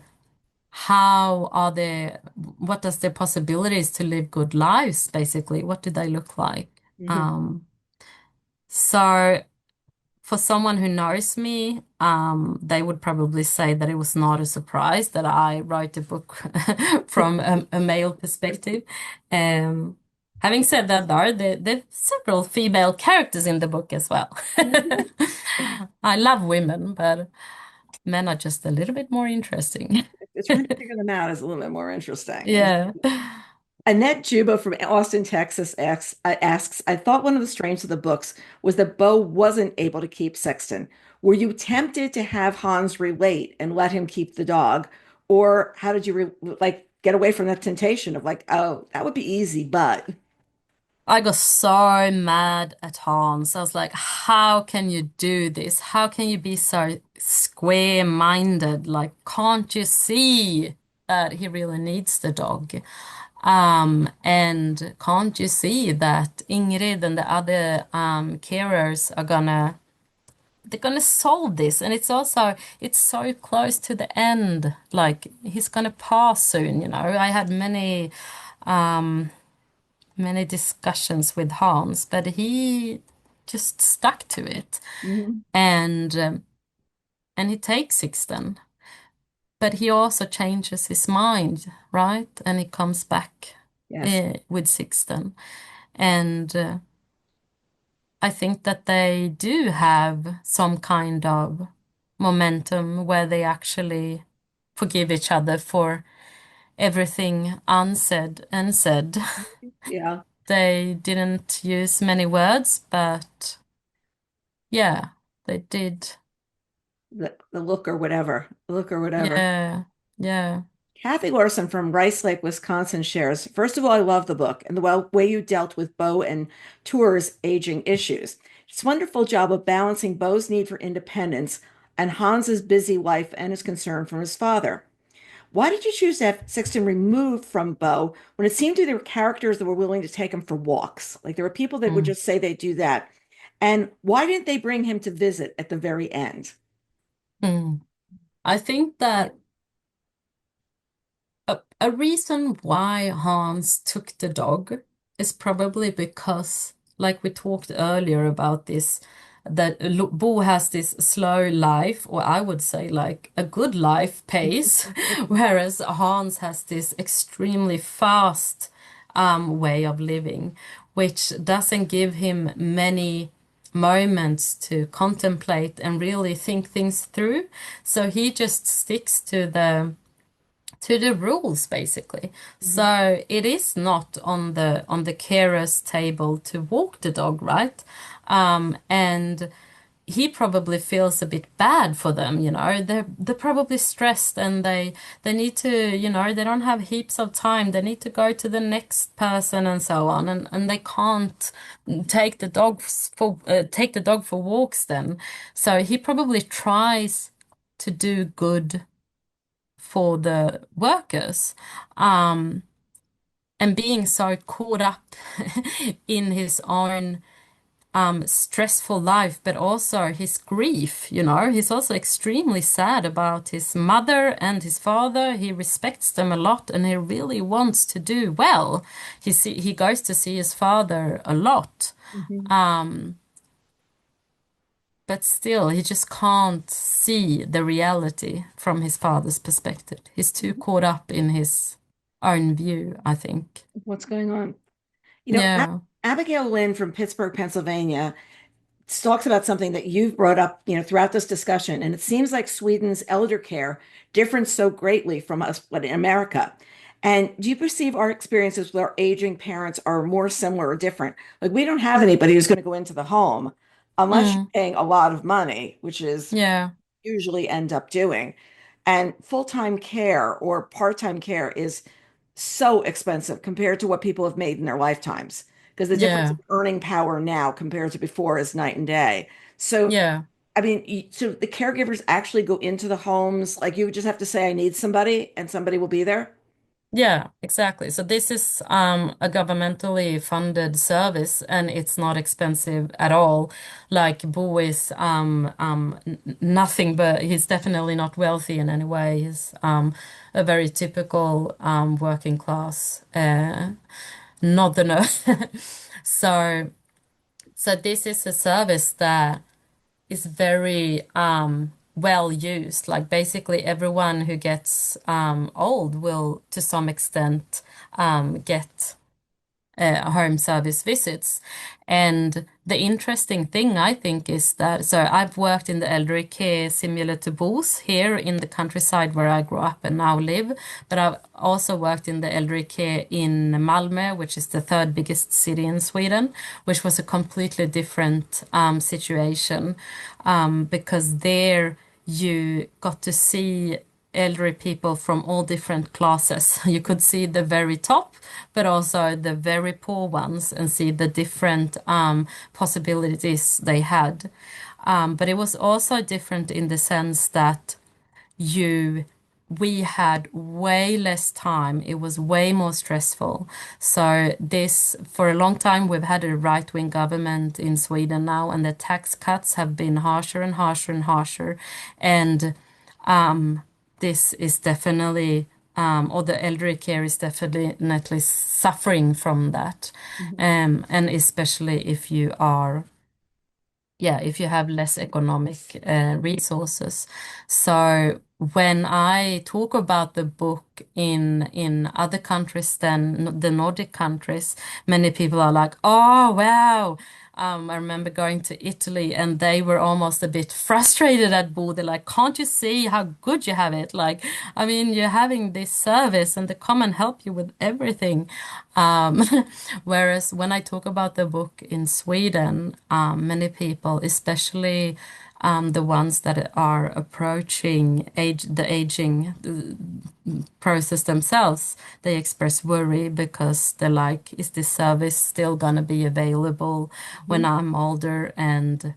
what does their possibilities to live good lives, basically, what do they look like? Mhm. So for someone who knows me, they would probably say that it was not a surprise that I write a book from a male perspective. Um, Having said that, though, there are several female characters in the book as well. I love women, but men are just a little bit more interesting. It's trying to figure them out is a little bit more interesting. Yeah. Annette Juba from Austin, Texas asks, I thought one of the strengths of the books was that Bo wasn't able to keep Sexton. Were you tempted to have Hans relate and let him keep the dog? Or how did you like get away from that temptation of like, oh, that would be easy, but I got so mad at Hans. I was like, how can you do this? How can you be so square-minded? Like, can't you see that he really needs the dog? And can't you see that Ingrid and the other carers are they're gonna solve this? And it's so close to the end. Like, he's gonna pass soon, you know. I had many discussions with Hans, but he just stuck to it, Mhm. and he takes Sixten, but he also changes his mind, right? And he comes back Yes. with Sixten, and I think that they do have some kind of momentum where they actually forgive each other for everything unsaid and said. Yeah. They didn't use many words, but yeah, they did. The look or whatever. Look or whatever. Yeah, yeah. Kathy Larson from Rice Lake, Wisconsin shares, first of all, I love the book and the way you dealt with Bo and Tour's aging issues. It's a wonderful job of balancing Bo's need for independence and Hans's busy life and his concern for his father. Why did you choose to have Sexton removed from Bo when it seemed to there were characters that were willing to take him for walks? Like there were people that would Mm, just say they do that. And why didn't they bring him to visit at the very end? mm. I think that a reason why Hans took the dog is probably because, like we talked earlier about this, that Bo has this slow life, or I would say like a good life pace, whereas Hans has this extremely fast way of living, which doesn't give him many moments to contemplate and really think things through. So he just sticks to the rules basically. Mhm. So it is not on the carer's table to walk the dog, right? And he probably feels a bit bad for them, you know. They're probably stressed and they need to, you know, they don't have heaps of time. They need to go to the next person and so on, and they can't take the dog for walks then. So he probably tries to do good for the workers. Um, and being so caught up in his own stressful life, but also his grief, you know, he's also extremely sad about his mother and his father. He respects them a lot and he really wants to do well. He goes to see his father a lot. Mhm. Um, but still, he just can't see the reality from his father's perspective. He's too caught up in his own view, I think. What's going on? You know, Yeah. Abigail Lynn from Pittsburgh, Pennsylvania talks about something that you've brought up, throughout this discussion, and it seems like Sweden's elder care differs so greatly from us, in America. And do you perceive our experiences with our aging parents are more similar or different? Like we don't have anybody who's going to go into the home unless you're Mm, paying a lot of money, which is yeah. usually end up doing. And full-time care or part-time care is so expensive compared to what people have made in their lifetimes because the difference Yeah. in earning power now compared to before is night and day. So, Yeah. I mean, so the caregivers actually go into the homes, like you would just have to say, I need somebody, and somebody will be there. Yeah, exactly. So this is a governmentally funded service and it's not expensive at all. Like Bo is nothing but he's definitely not wealthy in any way. He's a very typical working class northerner. So so this is a service that is very well used. Like basically everyone who gets old will to some extent get home service visits. And the interesting thing I think is that, so I've worked in the elderly care similar to Bo's here in the countryside where I grew up and now live, but I've also worked in the elderly care in Malmö, which is the third biggest city in Sweden, which was a completely different situation because there you got to see elderly people from all different classes. You could see the very top, but also the very poor ones and see the different possibilities they had. But it was also different in the sense that you we had way less time. It was way more stressful. So this, for a long time, we've had a right-wing government in Sweden now, and the tax cuts have been harsher and harsher and harsher. And this is definitely, or the elderly care is definitely suffering from that. And especially if you are, yeah, if you have less economic resources. So when I talk about the book in other countries than the Nordic countries, many people are like, "Oh, wow." I remember going to Italy and they were almost a bit frustrated at Bo. They're like, "Can't you see how good you have it? Like, I mean, you're having this service and they come and help you with everything." Um, Whereas when I talk about the book in Sweden, many people, especially the ones that are approaching the aging process themselves, they express worry because they're like, is this service still gonna be available when I'm older? And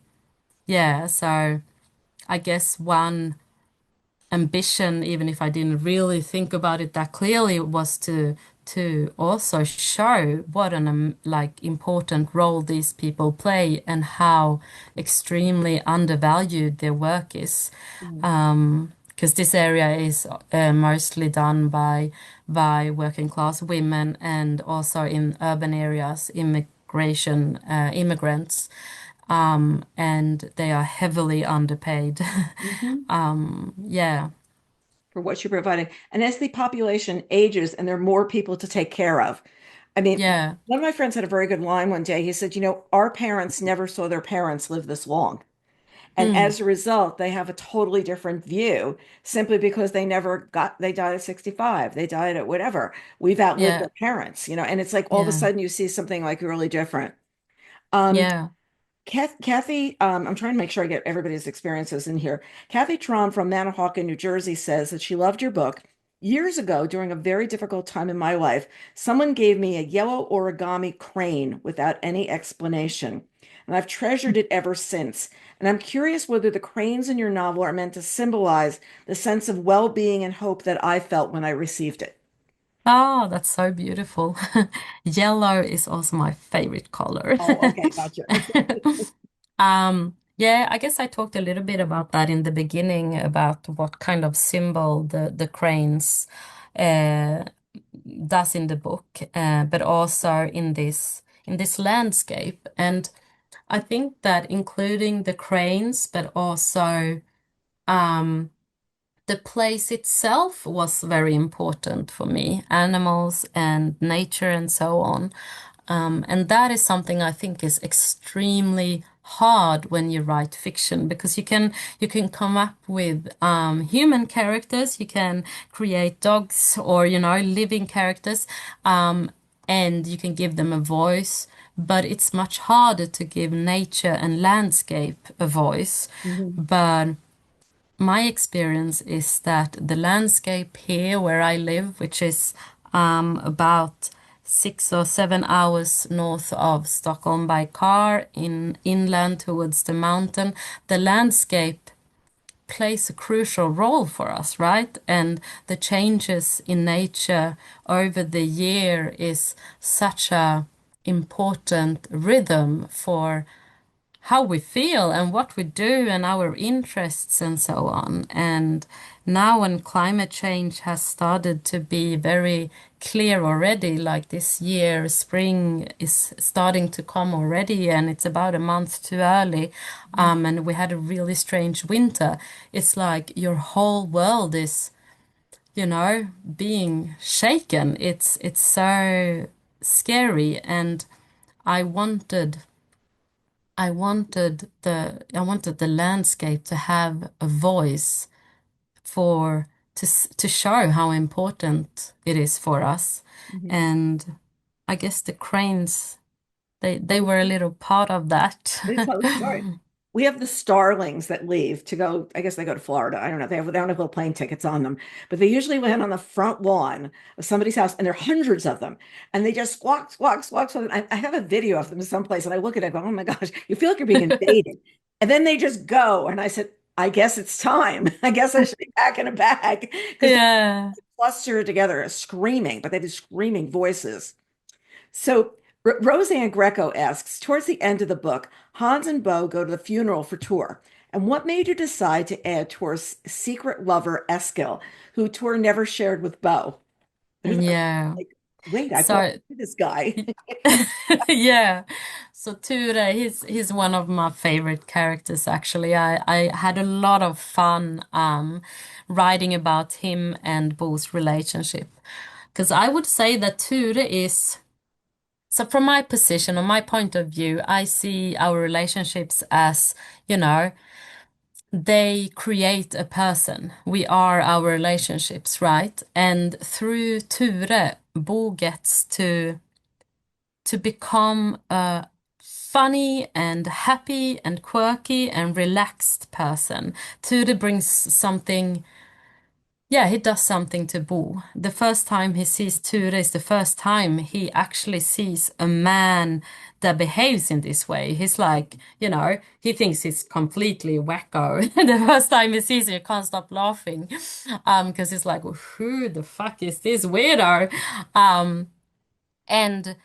yeah, so I guess one ambition, even if I didn't really think about it that clearly, was to also show what an like important role these people play and how extremely undervalued their work is. Because this area is mostly done by working class women and also in urban areas, immigrants, and they are heavily underpaid. Yeah, For what you're providing. And as the population ages and there are more people to take care of. I mean, yeah, one of my friends had a very good line one day. He said, our parents never saw their parents live this long. And mm, as a result, they have a totally different view simply because they died at 65, they died at whatever. We've outlived yeah, our parents, and it's like all of a yeah, sudden you see something like really different. Um, yeah. Kathy, I'm trying to make sure I get everybody's experiences in here. Kathy Trom from Manahawkin, New Jersey says that she loved your book. Years ago, during a very difficult time in my life, someone gave me a yellow origami crane without any explanation, and I've treasured it ever since. And I'm curious whether the cranes in your novel are meant to symbolize the sense of well-being and hope that I felt when I received it. Oh, that's so beautiful. Yellow is also my favorite color. Oh, okay, gotcha. Yeah, I guess I talked a little bit about that in the beginning about what kind of symbol the cranes uh, does in the book, but also in this landscape. And I think that including the cranes, but also um, the place itself was very important for me, animals and nature and so on. And that is something I think is extremely hard when you write fiction because you can come up with human characters, you can create dogs or living characters, and you can give them a voice. But it's much harder to give nature and landscape a voice. Mhm. But my experience is that the landscape here where I live, which is about 6 or 7 hours north of Stockholm by car in inland towards the mountain, the landscape plays a crucial role for us, right? And the changes in nature over the year is such a important rhythm for how we feel and what we do and our interests and so on. And now when climate change has started to be very clear already, like this year, spring is starting to come already, and it's about a month too early, and we had a really strange winter. It's like your whole world is, being shaken. It's so scary, and I wanted I wanted the landscape to have a voice for to show how important it is for us. Mhm. And I guess the cranes, they were a little part of that. They tell the story. We have the starlings that leave to go, I guess they go to Florida. I don't know. They don't have little plane tickets on them, but they usually land on the front lawn of somebody's house, and there are hundreds of them. And they just squawk, squawk, squawk. So I have a video of them someplace, and I look at it and go, oh my gosh, you feel like you're being invaded. And then they just go. And I said, I guess it's time. I guess I should be packing a bag because they Yeah. cluster together screaming, but they have screaming voices. So Roseanne Greco asks, towards the end of the book, Hans and Bo go to the funeral for Tor. And what made you decide to add Tor's secret lover, Eskil, who Tor never shared with Bo? There's Yeah. like, wait, I brought So this guy. yeah. So Ture, he's one of my favorite characters actually. I had a lot of fun writing about him and Bo's relationship. Because I would say that Ture is, so from my position, or my point of view, I see our relationships as, you know, they create a person. We are our relationships, right? And through Ture, Bo gets to become a funny and happy and quirky and relaxed person. Ture brings something, yeah, he does something to Bo. The first time he sees Ture is the first time he actually sees a man that behaves in this way. He's like, he thinks he's completely wacko. The first time he sees it, he can't stop laughing. Because he's like, who the fuck is this weirdo? And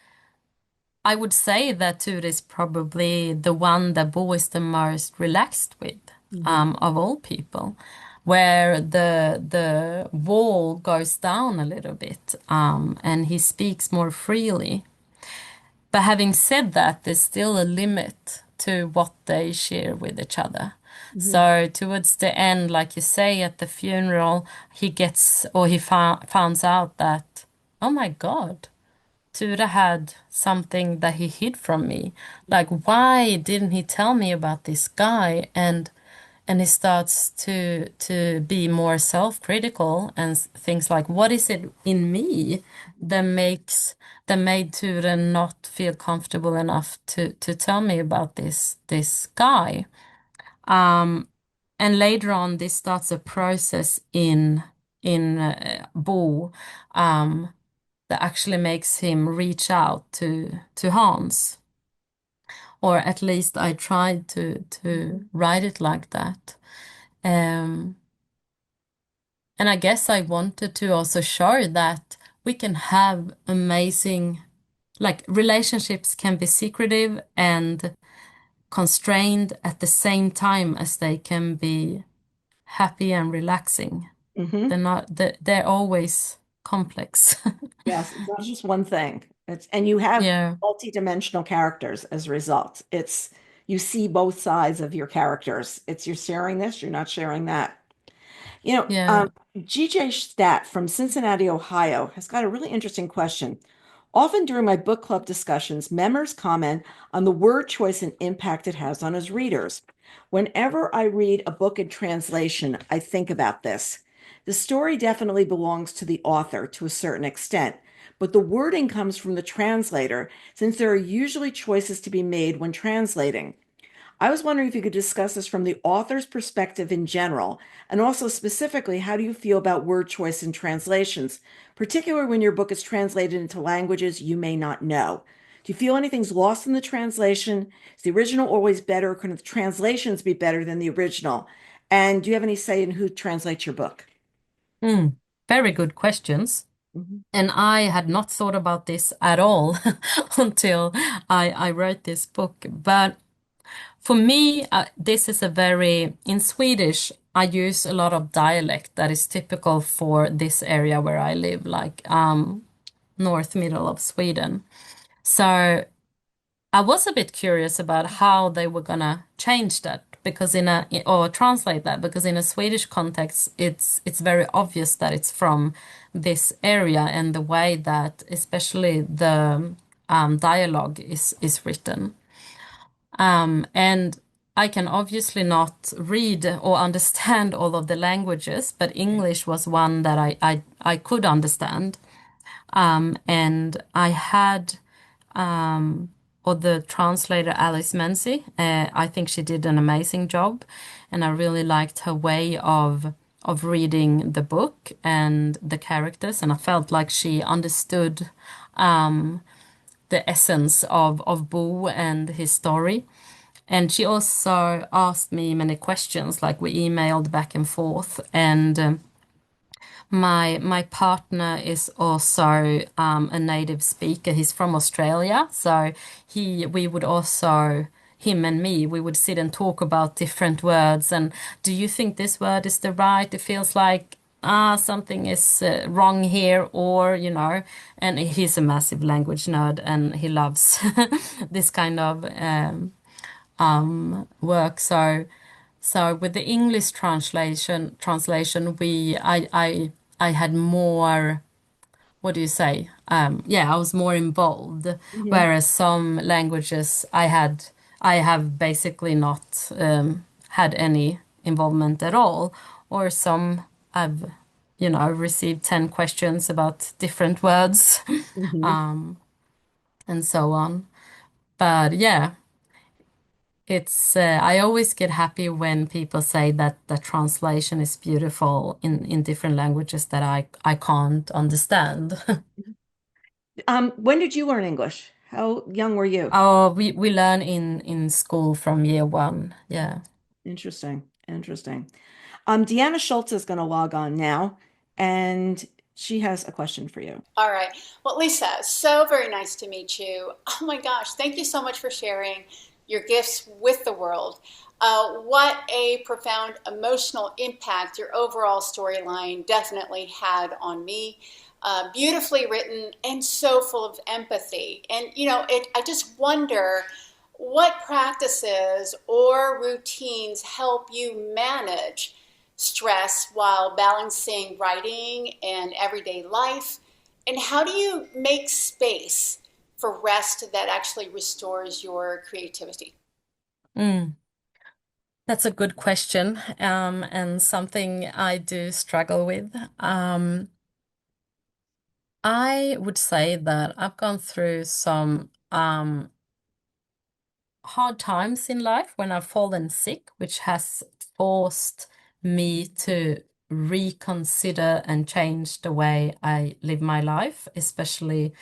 I would say that Ture is probably the one that Bo is the most relaxed with, Mhm. of all people, where the wall goes down a little bit, and he speaks more freely. But having said that, there's still a limit to what they share with each other. Mhm. So towards the end, like you say, at the funeral, he gets, or he finds out that, oh my God. Ture had something that he hid from me. Like, why didn't he tell me about this guy? And he starts to be more self-critical and things like, what is it in me that made Ture not feel comfortable enough to tell me about this guy? And later on, this starts a process in Bo. That actually makes him reach out to Hans, or at least I tried to write it like that. Um, and I guess I wanted to also show that we can have amazing, like relationships can be secretive and constrained at the same time as they can be happy and relaxing. Mhm. They're always complex. Yes, it's not just one thing. And you have Yeah, multi-dimensional characters as a result. You see both sides of your characters. It's you're sharing this, you're not sharing that. You know, yeah. GJ Stat from Cincinnati, Ohio, has got a really interesting question. Often during my book club discussions, members comment on the word choice and impact it has on his readers. Whenever I read a book in translation, I think about this. The story definitely belongs to the author to a certain extent, but the wording comes from the translator, since there are usually choices to be made when translating. I was wondering if you could discuss this from the author's perspective in general, and also specifically, how do you feel about word choice in translations, particularly when your book is translated into languages you may not know? Do you feel anything's lost in the translation? Is the original always better? Or can the translations be better than the original? And do you have any say in who translates your book? Mm, very good questions. Mhm. And I had not thought about this at all until I wrote this book. But for me, this is a very, in Swedish, I use a lot of dialect that is typical for this area where I live, like north middle of Sweden. So I was a bit curious about how they were gonna change that because or translate that because in a Swedish context it's very obvious that it's from this area and the way that especially the dialogue is written. And I can obviously not read or understand all of the languages, but English was one that I could understand. And I had or the translator Alice Menzi. I think she did an amazing job, and I really liked her way of reading the book and the characters, and I felt like she understood the essence of Bo and his story. And she also asked me many questions, like we emailed back and forth, and my partner is also a native speaker. He's from Australia, so we would also him and me we would sit and talk about different words. And do you think this word is the right? It feels like something is wrong here, or you know. And he's a massive language nerd, and he loves this kind of work. So with the English translation, I had more, what do you say? Yeah, I was more involved. Mhm. Whereas some languages I have basically not had any involvement at all. Or some I've, received 10 questions about different words Mhm. and so on. But yeah, I always get happy when people say that the translation is beautiful in different languages that I can't understand. When did you learn English? How young were you? Oh, we learn in school from year one. Yeah. Interesting. Interesting. Deanna Schultz is going to log on now, and she has a question for you. All right. Well, Lisa, so very nice to meet you. Oh my gosh, thank you so much for sharing your gifts with the world. What a profound emotional impact your overall storyline definitely had on me. Beautifully written and so full of empathy. And, I just wonder what practices or routines help you manage stress while balancing writing and everyday life? And how do you make space for rest that actually restores your creativity? Mm, that's a good question, and something I do struggle with. I would say that I've gone through some hard times in life when I've fallen sick, which has forced me to reconsider and change the way I live my life, especially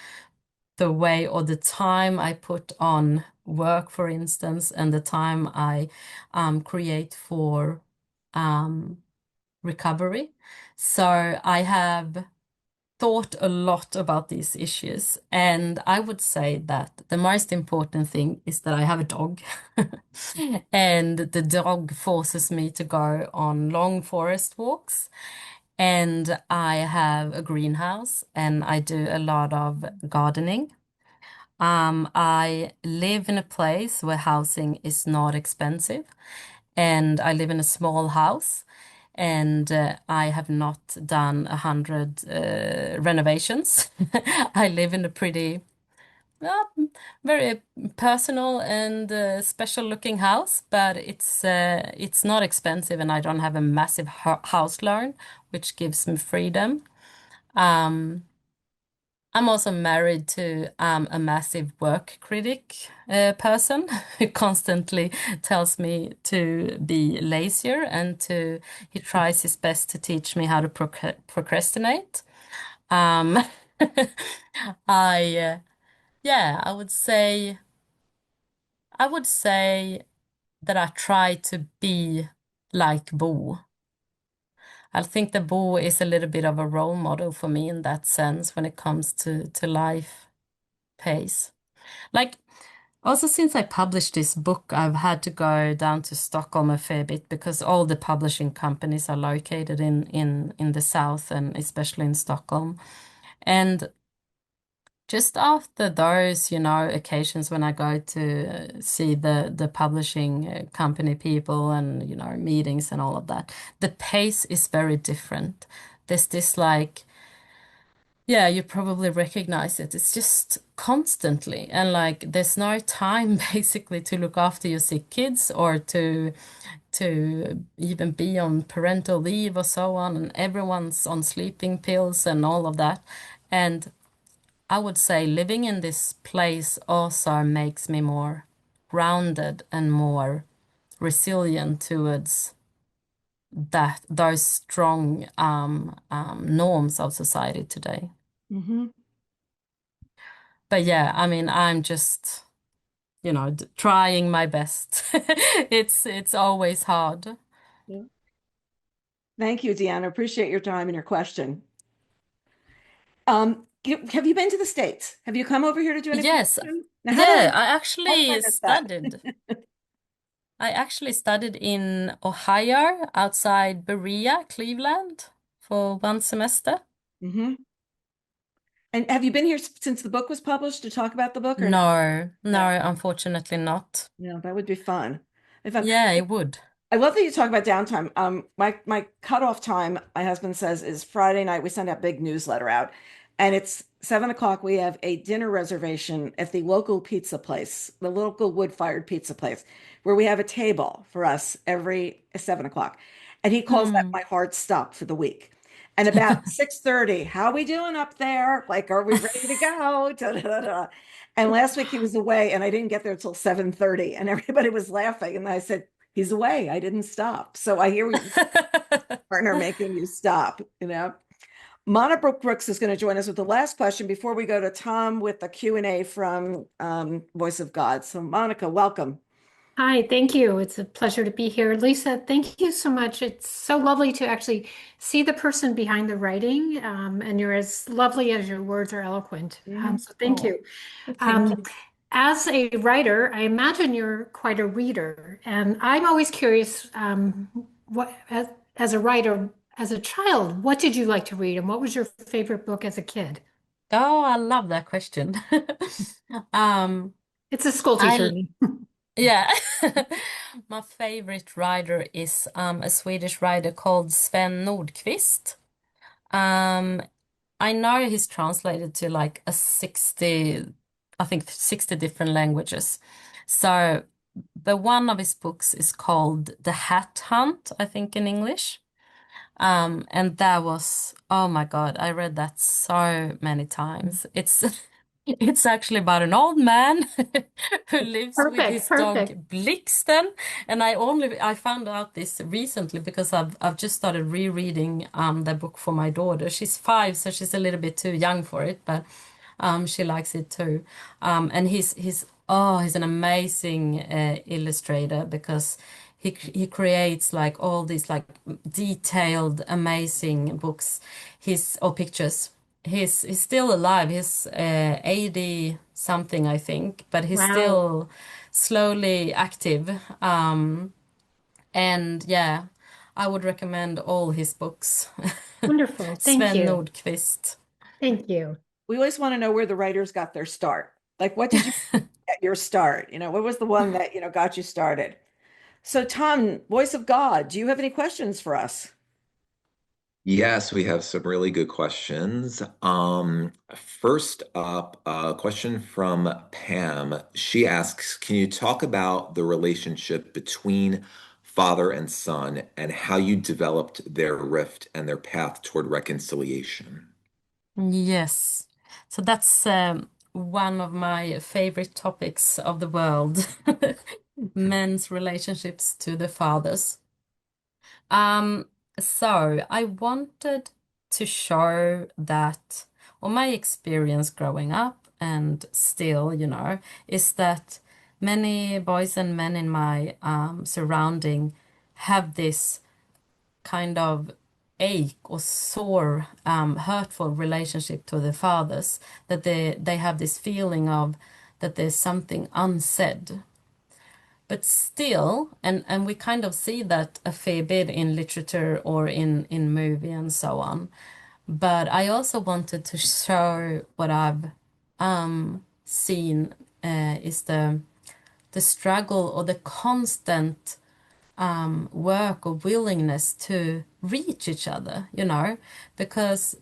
the way or the time I put on work, for instance, and the time I create for um, recovery. So I have thought a lot about these issues, and I would say that the most important thing is that I have a dog, and the dog forces me to go on long forest walks. And I have a greenhouse, and I do a lot of gardening. I live in a place where housing is not expensive, and I live in a small house, and I have not done 100 renovations. I live in a pretty, uh, very personal and special looking house, but it's not expensive, and I don't have a massive house loan, which gives me freedom. Um, I'm also married to a massive work critic person who constantly tells me to be lazier and he tries his best to teach me how to procrastinate. Um, yeah, I would say that I try to be like Bo. I think the Bo is a little bit of a role model for me in that sense when it comes to life pace. Like Also, since I published this book, I've had to go down to Stockholm a fair bit because all the publishing companies are located in the south and especially in Stockholm. And just after those, occasions when I go to see the publishing company people and, meetings and all of that, the pace is very different. There's this like, yeah, you probably recognize it. It's just constantly, and like there's no time basically to look after your sick kids or to even be on parental leave or so on, and everyone's on sleeping pills and all of that. And I would say living in this place also makes me more grounded and more resilient towards those strong norms of society today. Mm-hmm. But yeah, I mean, I'm just, trying my best. It's always hard. Yeah. Thank you, Deanna. Appreciate your time and your question. Have you been to the States? Have you come over here to do any Yes, production? Now, yeah, how did I miss that? I actually studied in Ohio outside Berea, Cleveland for one semester. Mm-hmm. And have you been here since the book was published to talk about the book or no? No, No, no, unfortunately not. no, that would be fun. It'd be fun. Yeah, it would. I love that you talk about downtime. My cutoff time, my husband says, is Friday night. We send out big newsletter out, and it's 7 o'clock. We have a dinner reservation at the local pizza place, the local wood-fired pizza place, where we have a table for us every 7 o'clock. And he calls that Mm. my hard stop for the week. And about 6:30, how we doing up there? Like, are we ready to go? Da, da, da, da. And last week he was away, and I didn't get there till 7:30, and everybody was laughing. And I said, he's away. I didn't stop. So I hear your partner making you stop. Monica Brooks is going to join us with the last question before we go to Tom with the Q&A from Voice of God. So Monica, welcome. Hi, thank you. It's a pleasure to be here. Lisa, thank you so much. It's so lovely to actually see the person behind the writing, and you're as lovely as your words are eloquent. So thank you. Thank As a writer, I imagine you're quite a reader, and I'm always curious, what as a writer, as a child, what did you like to read, and what was your favorite book as a kid? Oh, I love that question. Um, It's a school teacher. I Yeah. My favorite writer is a Swedish writer called Sven Nordqvist. Um, I know he's translated to like I think 60 different languages. So, but one of his books is called The Hat Hunt, I think in English. And that was, oh my God, I read that so many times. It's actually about an old man who lives with Perfect, his perfect. dog Blixten, and I found out this recently because I've just started rereading the book for my daughter. She's 5, so she's a little bit too young for it, but she likes it too. And he's an amazing illustrator because he creates like all these like detailed, amazing books, his or pictures. He's still alive. He's 80 something, I think, but he's Wow. still slowly active. And yeah, I would recommend all his books. Wonderful. Thank Sven you. Nordqvist. Thank you. We always want to know where the writers got their start. Like, what did you get your start? What was the one that, got you started? So Tom, Voice of God, do you have any questions for us? Yes, we have some really good questions. First up, a question from Pam. She asks, can you talk about the relationship between father and son and how you developed their rift and their path toward reconciliation? Yes. So that's one of my favorite topics of the world. Men's relationships to the fathers. Um, so I wanted to show that, or my experience growing up and still, is that many boys and men in my surrounding have this kind of ache or sore, hurtful relationship to their fathers, that they have this feeling of that there's something unsaid. But still, and we kind of see that a fair bit in literature or in movie and so on. But I also wanted to show what I've seen is the struggle or the constant work or willingness to reach each other, you know, because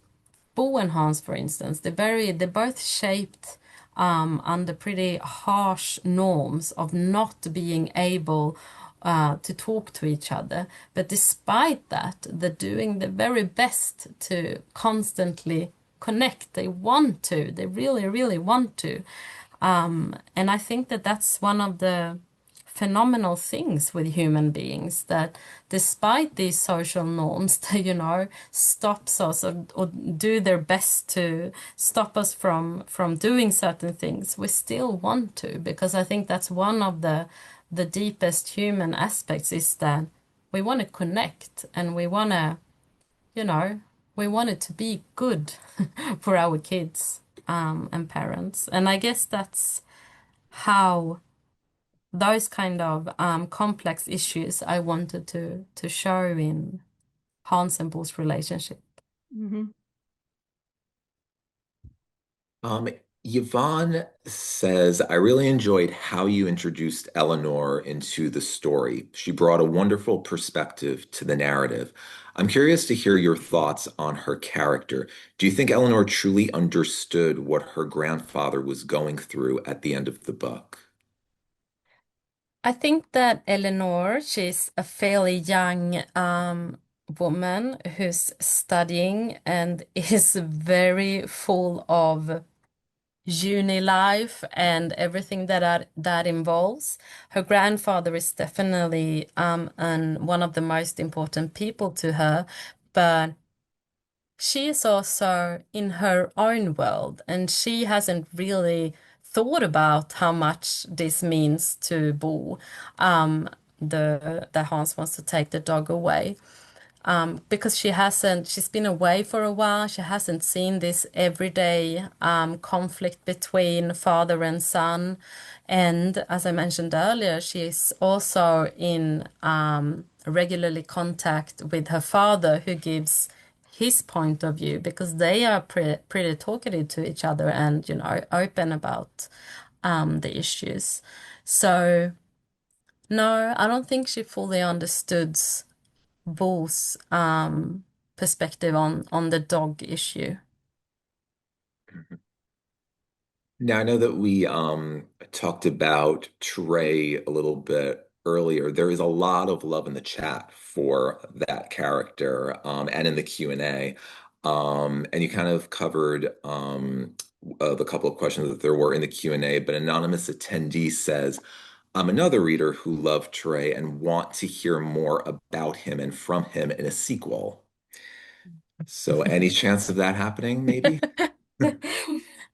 Bo and Hans, for instance, they're both shaped under pretty harsh norms of not being able to talk to each other. But despite that, they're doing their very best to constantly connect. They want to, they really, really want to. And I think that that's one of the phenomenal things with human beings, that despite these social norms that, you know, stops us or do their best to stop us from doing certain things, we still want to, because I think that's one of the deepest human aspects, is that we want to connect and we want to, you know, we want it to be good for our kids and parents. And I guess that's how those kind of complex issues I wanted to show in Hans and Bo's relationship. Mm-hmm. Yvonne says, I really enjoyed how you introduced Eleanor into the story. She brought a wonderful perspective to the narrative. I'm curious to hear your thoughts on her character. Do you think Eleanor truly understood what her grandfather was going through at the end of the book? I think that Eleanor, she's a fairly young woman who's studying and is very full of uni life and everything that involves. Her grandfather is definitely one of the most important people to her, but she is also in her own world, and she hasn't really thought about how much this means to Bo. The Hans wants to take the dog away because she's been away for a while. She hasn't seen this everyday conflict between father and son. And as I mentioned earlier, she's also in regularly contact with her father, who gives his point of view, because they are pretty talkative to each other and, you know, open about the issues. So, no, I don't think she fully understood Bo's perspective on the dog issue. Now, I know that we talked about Trey a little bit earlier. There is a lot of love in the chat for that character and in the Q&A. And you kind of covered the couple of questions that there were in the Q&A, but anonymous attendee says, I'm another reader who loved Trey and want to hear more about him and from him in a sequel. So any chance of that happening, maybe?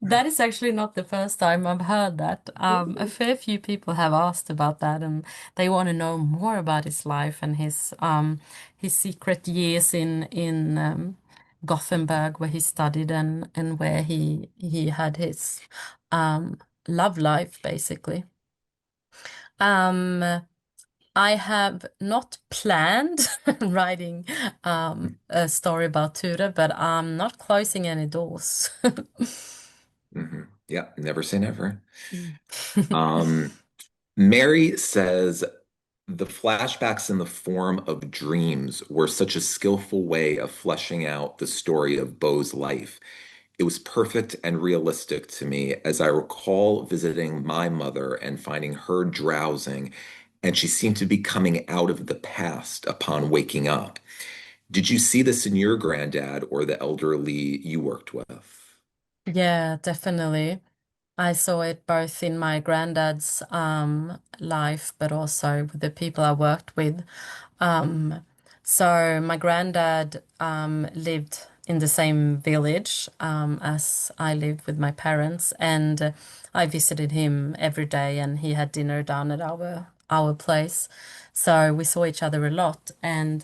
That is actually not the first time I've heard that. A fair few people have asked about that, and they want to know more about his life and his secret years in Gothenburg, where he studied and where he had his love life, basically. I have not planned writing a story about Ture, but I'm not closing any doors. Yeah, never say never. Mary says the flashbacks in the form of dreams were such a skillful way of fleshing out the story of Bo's life. It was perfect and realistic to me, as I recall visiting my mother and finding her drowsing, and she seemed to be coming out of the past upon waking up. Did you see this in your granddad or the elderly you worked with? Yeah, definitely. I saw it both in my granddad's life, but also with the people I worked with. Um, so my granddad lived in the same village as I lived with my parents, and I visited him every day, and he had dinner down at our place. So we saw each other a lot, and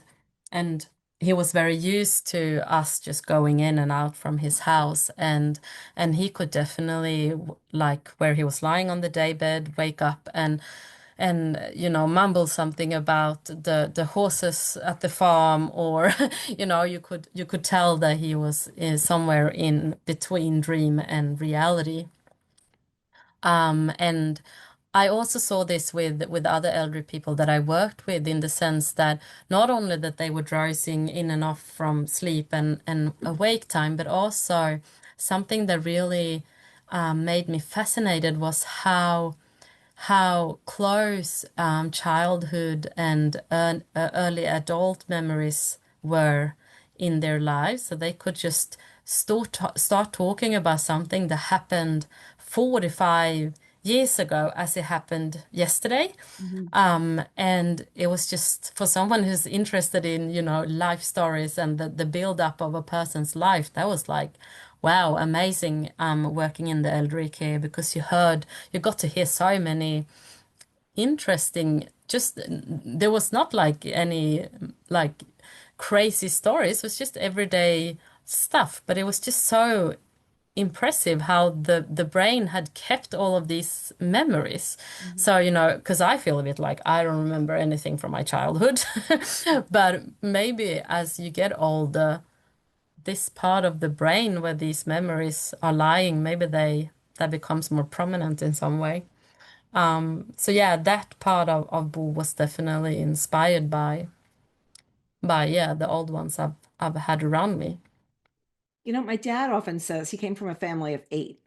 he was very used to us just going in and out from his house, and he could definitely like where he was lying on the daybed wake up and mumble something about the horses at the farm, or you could tell that he was somewhere in between dream and reality. And I also saw this with other elderly people that I worked with, in the sense that not only that they were drowsing in and off from sleep and awake time, but also something that really made me fascinated was how close childhood and early adult memories were in their lives. So they could just start talking about something that happened 45 years ago as it happened yesterday. And it was just for someone who's interested in, life stories and the build up of a person's life, that was like, wow, amazing, working in the elderly care, because you got to hear so many interesting, just there was not like any like crazy stories, it was just everyday stuff, but it was just so impressive how the brain had kept all of these memories. So, because I feel a bit like I don't remember anything from my childhood, but maybe as you get older, this part of the brain where these memories are lying, maybe that becomes more prominent in some way. So yeah, that part of Bo was definitely inspired by yeah, the old ones I've had around me. My dad often says he came from a family of eight,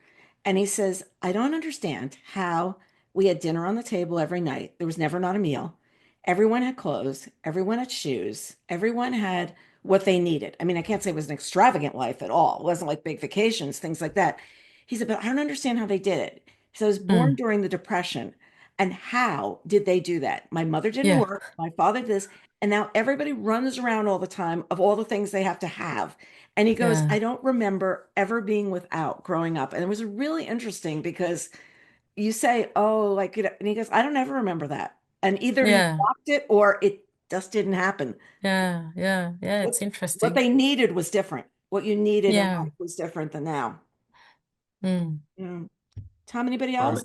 and he says, I don't understand how we had dinner on the table every night. There was never not a meal. Everyone had clothes, everyone had shoes, everyone had what they needed. I mean, I can't say it was an extravagant life at all. It wasn't like big vacations, things like that. He said, but I don't understand how they did it. So I was born Mm, during the Depression. And how did they do that? My mother didn't yeah, work, my father did this, and now everybody runs around all the time of all the things they have to have. And he goes, yeah, I don't remember ever being without growing up. And it was really interesting because you say, oh, like, and he goes, I don't ever remember that. And either you yeah, blocked it or it just didn't happen. yeah. What, It's what interesting. they needed was different. What you needed in Yeah. life was different than now. Mm. Yeah. Tom, anybody Um, else?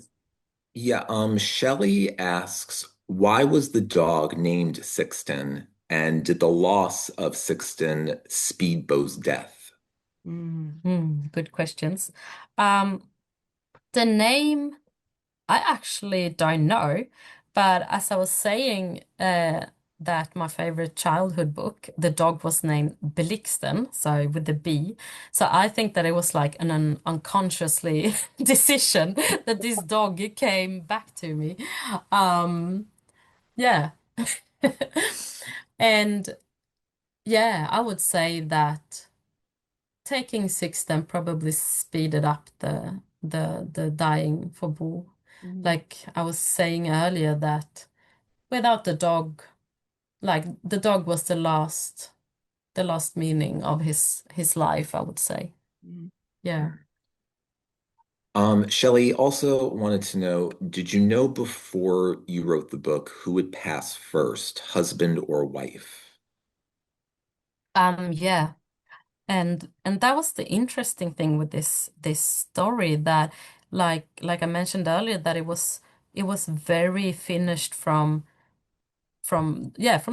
yeah, Shelley asks, why was the dog named Sixten? And did the loss of Sixten speed Bo's death? Good questions. Um, the name, I actually don't know, but as I was saying, that my favorite childhood book, the dog was named Blixten, so with the B. So I think that it was like an unconsciously decision that this dog came back to me. Um, yeah. And yeah, I would say that taking six then probably speeded up the dying for Bo. Mhm. Like I was saying earlier, that without the dog, like the dog was the last meaning of his life, I would say. Mhm. Yeah. Shelley also wanted to know, did you know before you wrote the book who would pass first, husband or wife? Yeah. And that was the interesting thing with this story, that like I mentioned earlier, that it was very finished from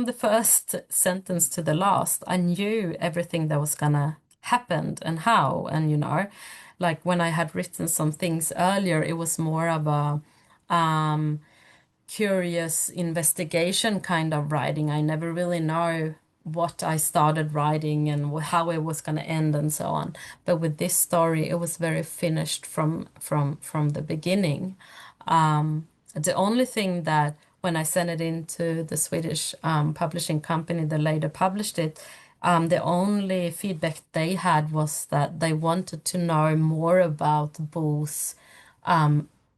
the first sentence to the last. I knew everything that was gonna happen and how, and like when I had written some things earlier, it was more of a curious investigation kind of writing. I never really know what I started writing and how it was going to end and so on. But with this story, it was very finished from the beginning. The only thing that when I sent it into the Swedish publishing company that later published it, the only feedback they had was that they wanted to know more about Bo's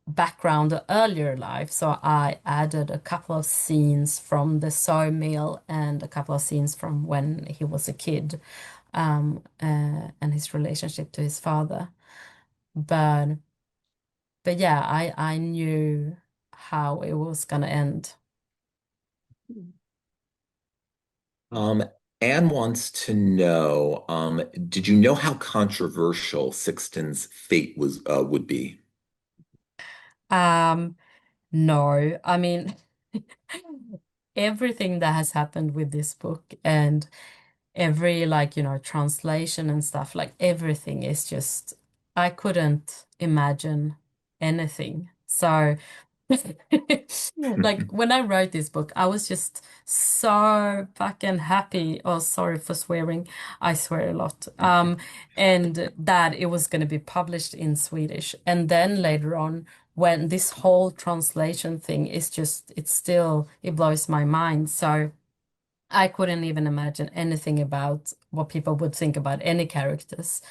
background, earlier life. So I added a couple of scenes from the sawmill and a couple of scenes from when he was a kid, and his relationship to his father. But but yeah, I knew how it was gonna end. Um, Anne wants to know, did you know how controversial Sixton's fate would be? Um, no, I mean, everything that has happened with this book and every like, translation and stuff, like everything is just, I couldn't imagine anything. So like when I wrote this book, I was just so fucking happy. Oh, sorry for swearing. I swear a lot. And that it was going to be published in Swedish. And then later on, when this whole translation thing is just, it blows my mind. So I couldn't even imagine anything about what people would think about any characters.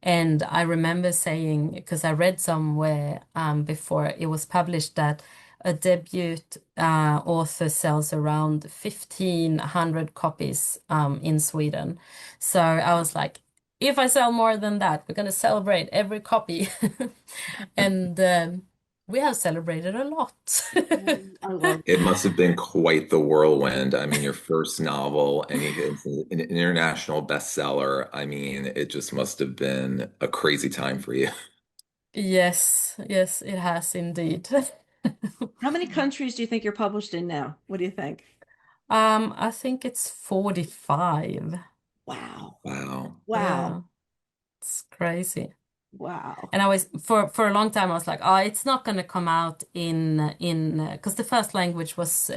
And I remember saying, because I read somewhere before it was published, that a debut author sells around 1,500 copies in Sweden. So I was like, if I sell more than that, we're going to celebrate every copy. And we have celebrated a lot. I love It must have been quite the whirlwind. I mean, your first novel, and it's an international bestseller. I mean, it just must have been a crazy time for you. Yes, yes, it has indeed. How many countries do you think you're published in now? What do you think? I think it's 45. Wow. Wow. Wow. Yeah, it's crazy. Wow. And I was for a long time I was like, oh, it's not going to come out in because the first language was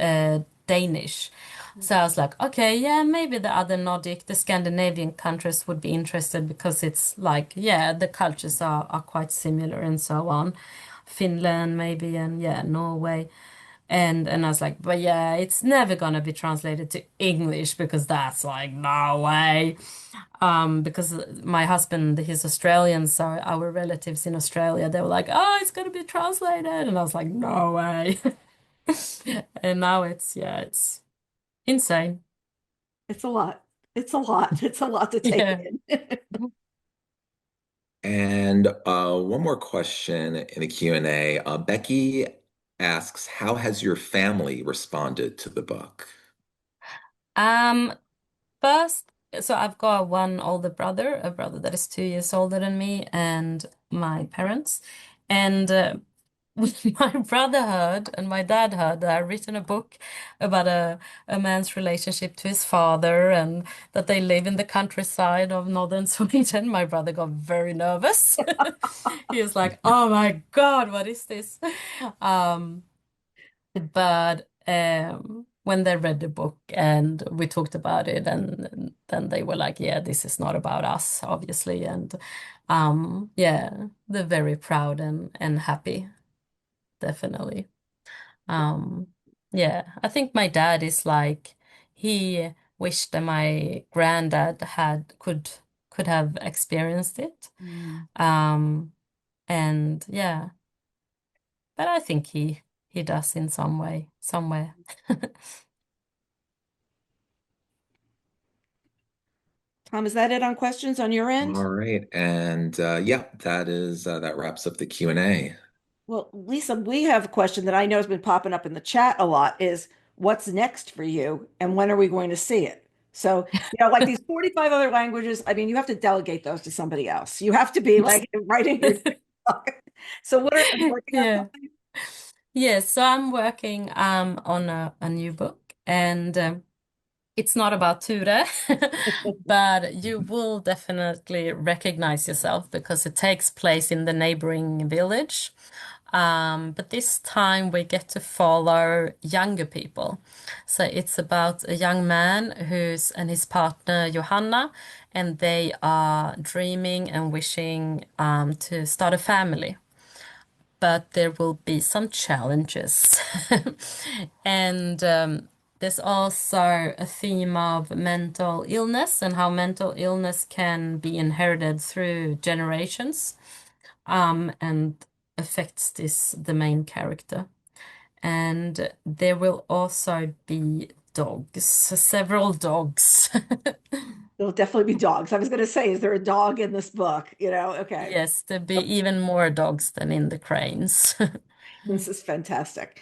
Danish. So I was like, okay, yeah, maybe the other Nordic, the Scandinavian countries would be interested because it's like, yeah, the cultures are quite similar and so on. Finland maybe and yeah, Norway. And I was like, but yeah, it's never gonna be translated to English because that's like no way. Because my husband, he's Australian, so our relatives in Australia, they were like, oh, it's gonna be translated, and I was like, no way. And now it's insane. It's a lot. It's a lot. It's a lot to take Yeah. in. And one more question in the Q&A. Becky asks, how has your family responded to the book? Um, First, so I've got one older brother, a brother that is 2 years older than me, and my parents. And my brother heard and my dad heard that I've written a book about a man's relationship to his father and that they live in the countryside of northern Sweden. My brother got very nervous. He was like, "Oh my God, what is this?" Um, but when they read the book and we talked about it, and then they were like, "Yeah, this is not about us, obviously." And yeah, they're very proud and happy, definitely. Um, yeah, I think my dad is like he wished that my granddad had could have experienced it. Mm. Um, and yeah, but I think he does in some way, somewhere. Tom, is that it on questions on your end? All right. And yeah, that wraps up the Q&A. Well, Lisa, we have a question that I know has been popping up in the chat a lot is what's next for you and when are we going to see it? So, like these 45 other languages, I mean, you have to delegate those to somebody else. You have to be like writing your book. So are you working on Yeah. something? Yeah, so I'm working on a new book and it's not about Ture, but you will definitely recognize yourself because it takes place in the neighboring village. But this time we get to follow younger people. So it's about a young man and his partner Johanna, and they are dreaming and wishing to start a family. But there will be some challenges. And there's also a theme of mental illness and how mental illness can be inherited through generations, and affects the main character. And there will also be dogs, several dogs. There'll definitely be dogs. I was going to say, is there a dog in this book? Okay. Yes, there'll be even more dogs than in the cranes. This is fantastic.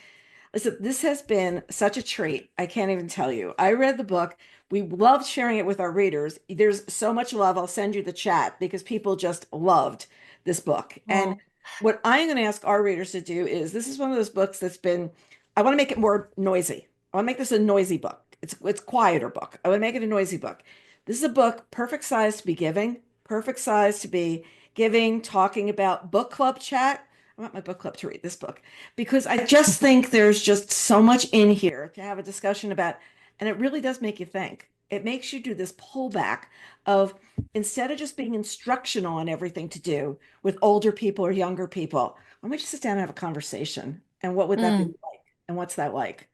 Listen, this has been such a treat. I can't even tell you. I read the book We loved sharing it with our readers. There's so much love. I'll send you the chat because people just loved this book. And Oh, what I'm going to ask our readers to do is this is one of those books that's been, I want to make it more noisy. I want to make this a noisy book. It's quieter book. I want to make it a noisy book. This is a book perfect size to be giving, perfect size to be giving, talking about book club chat. I want my book club to read this book because I just think there's just so much in here to have a discussion about, and it really does make you think. It makes you do this pullback of instead of just being instructional on everything to do with older people or younger people, why don't we just sit down and have a conversation? And what would that be mm. like? And what's that like?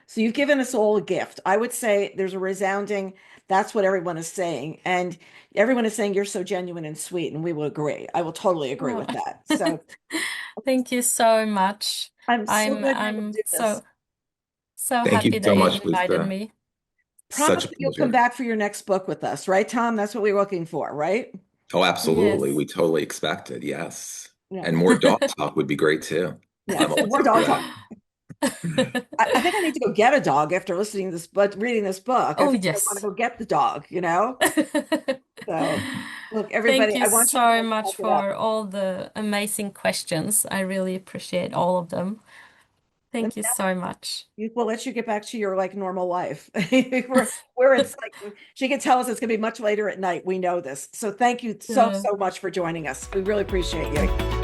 So you've given us all a gift. I would say there's a resounding, that's what everyone is saying. And everyone is saying you're so genuine and sweet, and we will agree. I will totally agree with Oh. that. So Thank you so much. I'm so glad you're able to I'm do this. so Thank you happy so that you much, invited Lisa. me. Promise Such a that you'll come pleasure. back for your next book with us, right, Tom? That's what we're looking for, right? Oh, absolutely. Yes. We totally expected. Yes. Yeah. And more dog talk would be great too. Yeah. I'm always More up for dog that. talk. I think I need to go get a dog after listening to this, but reading this book. I Oh, think I want to yes. go get the dog, you know? So look, Thank everybody, you I want you to so go check much it out. for all the amazing questions. I really appreciate all of them. And Thank you so much. we'll let you get back to your like normal life where it's like she can tell us it's gonna be much later at night. We know this. So thank you so, Yeah. so much for joining us. We really appreciate you.